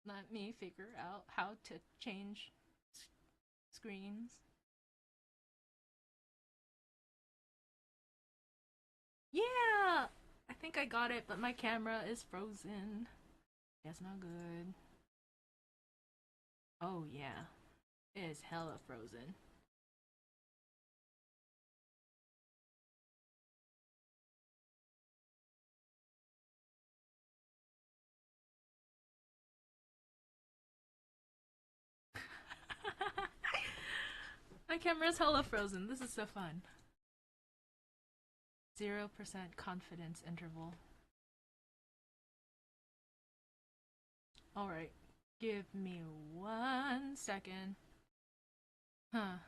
A: Let me figure out how to change screens. Yeah! I think I got it, but my camera is frozen. That's not good. Oh yeah. It is hella frozen. My camera's hella frozen. This is so fun. 0% confidence interval. Alright. Give me 1 second. Huh.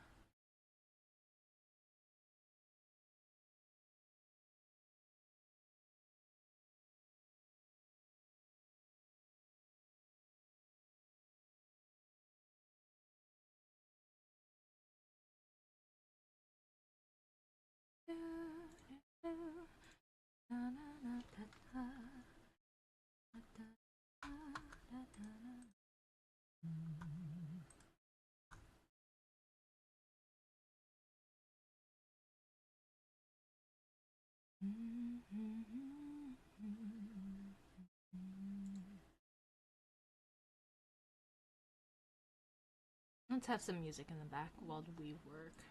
A: Let's have some music in the back while we work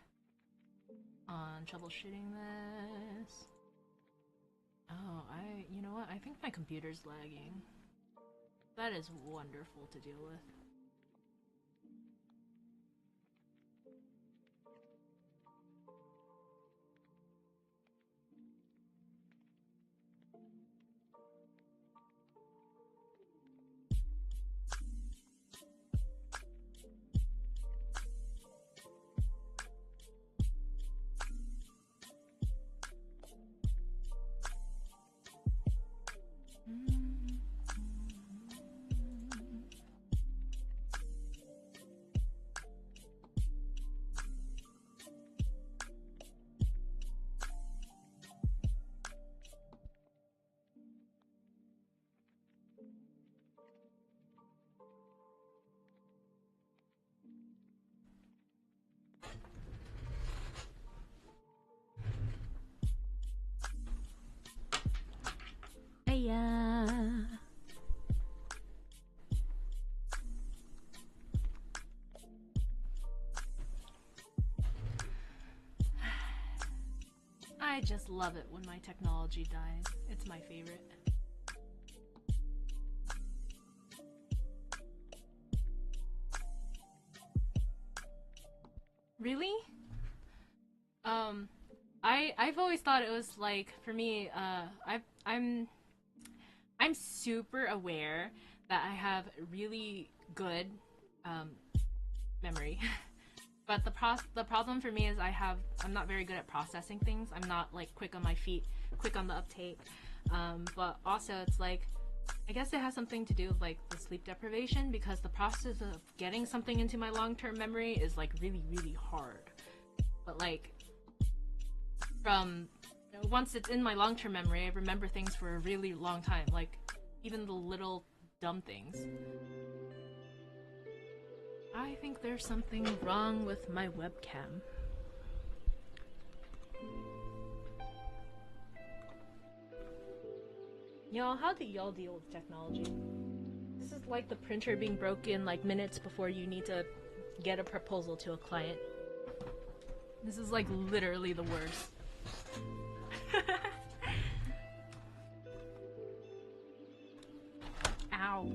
A: on troubleshooting this. Oh, you know what? I think my computer's lagging. That is wonderful to deal with. Yeah. I just love it when my technology dies. It's my favorite. Really? I've always thought it was like, for me, I'm super aware that I have really good memory. But the problem for me is I'm not very good at processing things. I'm not like quick on my feet, quick on the uptake. But also it's like, I guess it has something to do with like the sleep deprivation, because the process of getting something into my long-term memory is like really, really hard. But like from once it's in my long-term memory, I remember things for a really long time, like even the little dumb things. I think there's something wrong with my webcam. Y'all, how do y'all deal with technology? This is like the printer being broken like minutes before you need to get a proposal to a client. This is like literally the worst. Ow.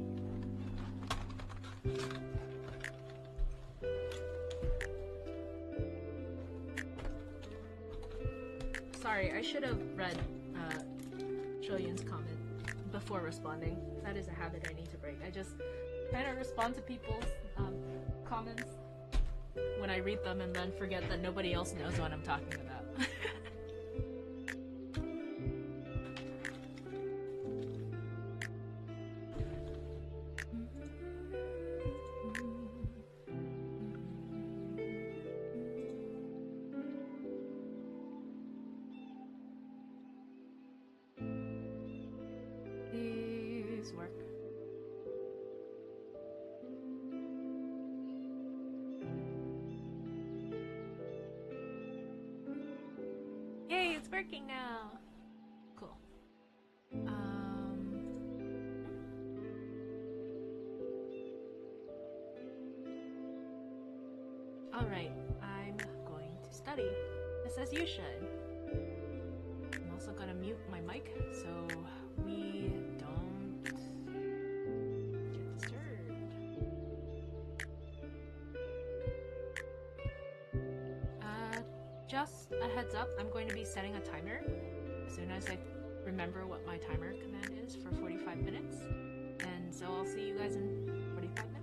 A: Sorry, I should have read Trillian's comment before responding. That is a habit I need to break. I just kind of respond to people's comments when I read them and then forget that nobody else knows what I'm talking about. Please work. Yay, it's working now. Cool. Alright, I'm going to study, just as you should. I'm also gonna mute my mic so we don't get disturbed. Just a heads up, I'm going to be setting a timer as soon as I remember what my timer command is for 45 minutes. And so I'll see you guys in 45 minutes.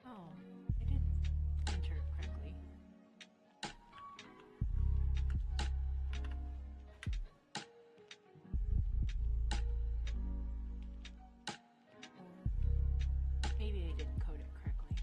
A: Oh, I did enter it correctly. Or maybe I didn't code it correctly.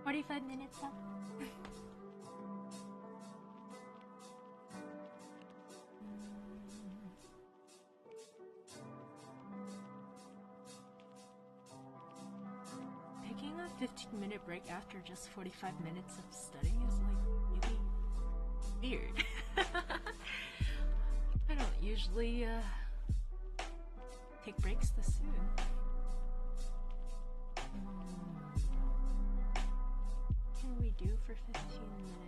A: 45 minutes up. Taking a 15-minute break after just 45 minutes of studying is like really weird. I don't usually take breaks this soon. What can we do for 15 minutes?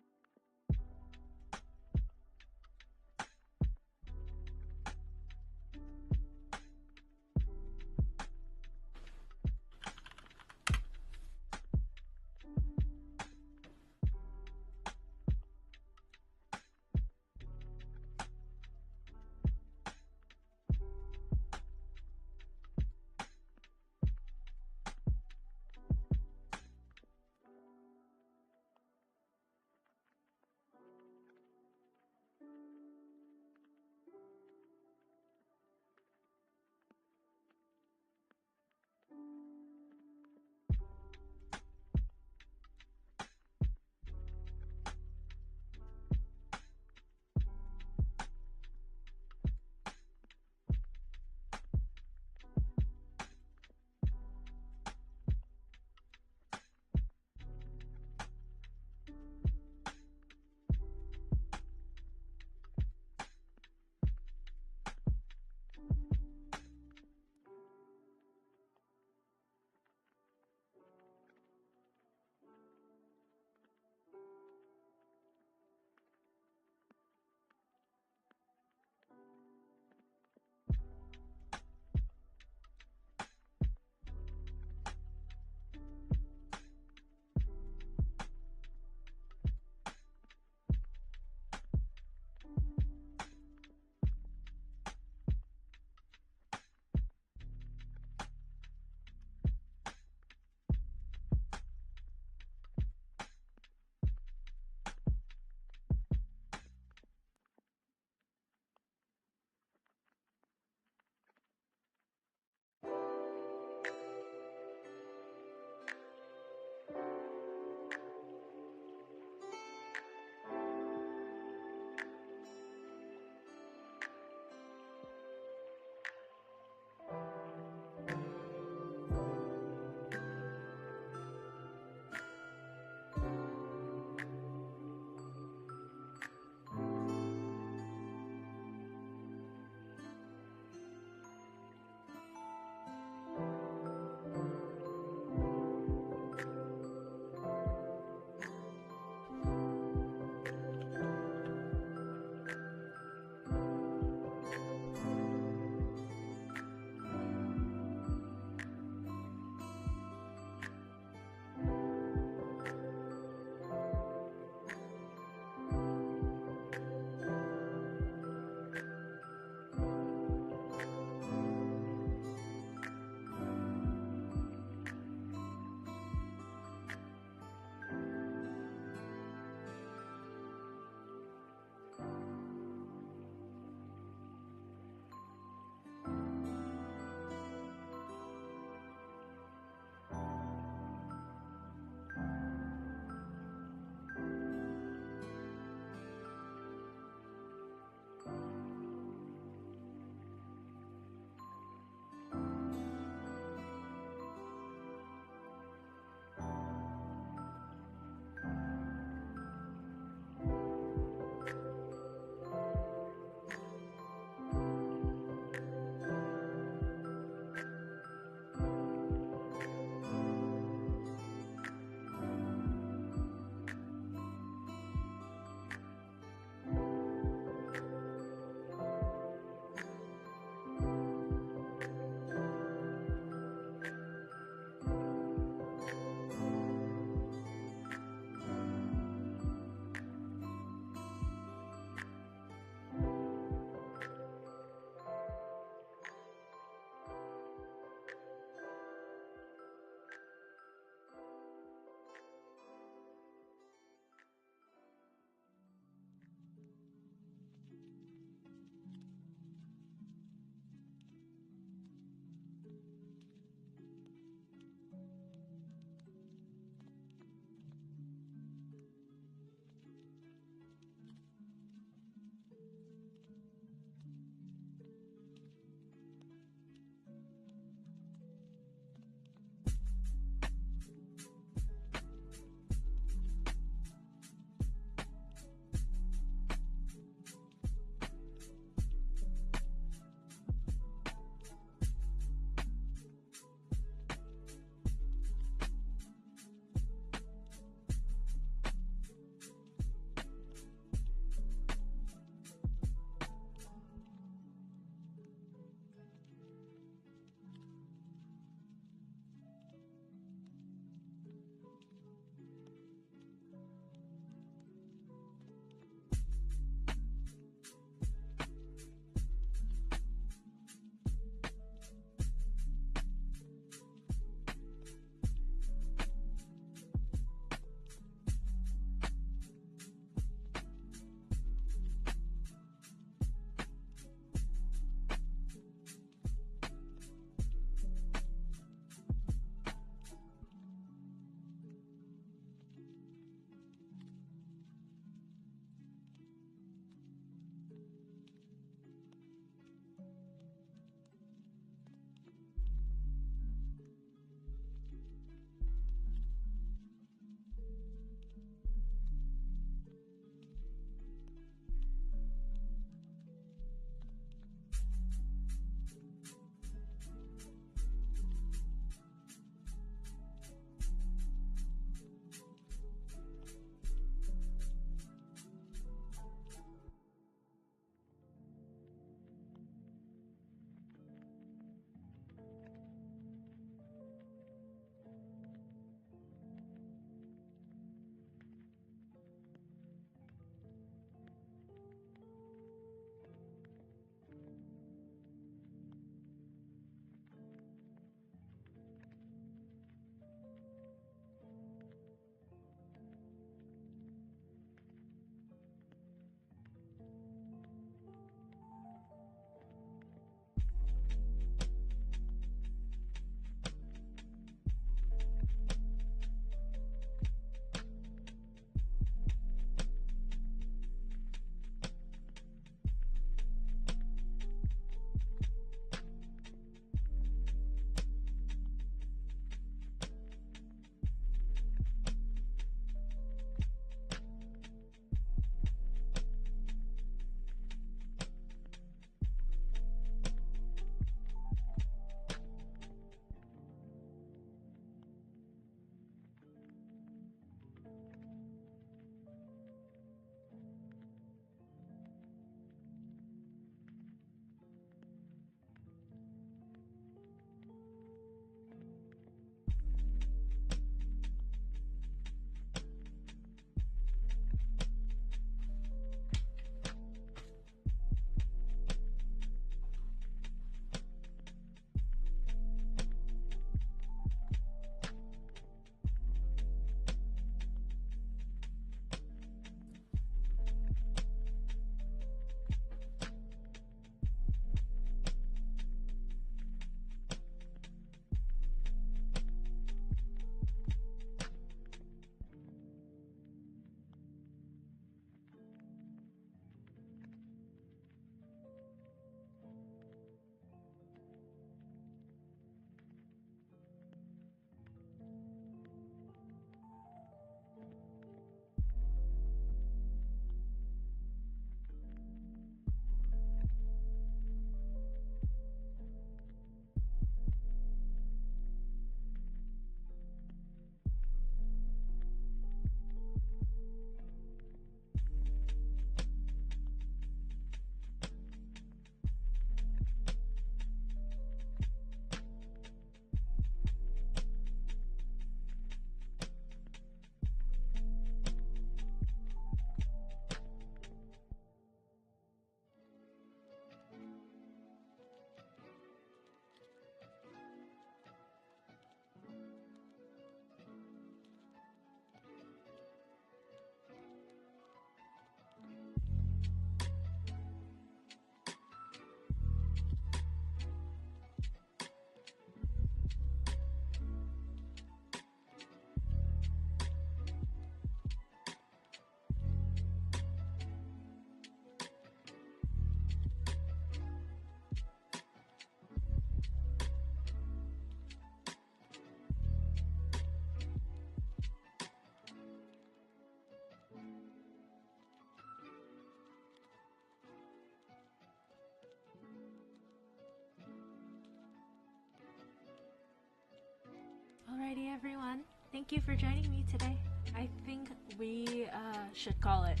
A: everyone. Thank you for joining me today. I think we should call it.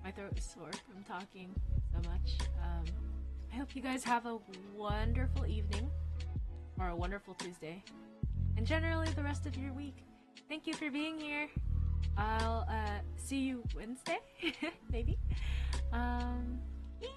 A: My throat is sore from talking so much. I hope you guys have a wonderful evening or a wonderful Tuesday and generally the rest of your week. Thank you for being here. I'll see you Wednesday, maybe. Yeah.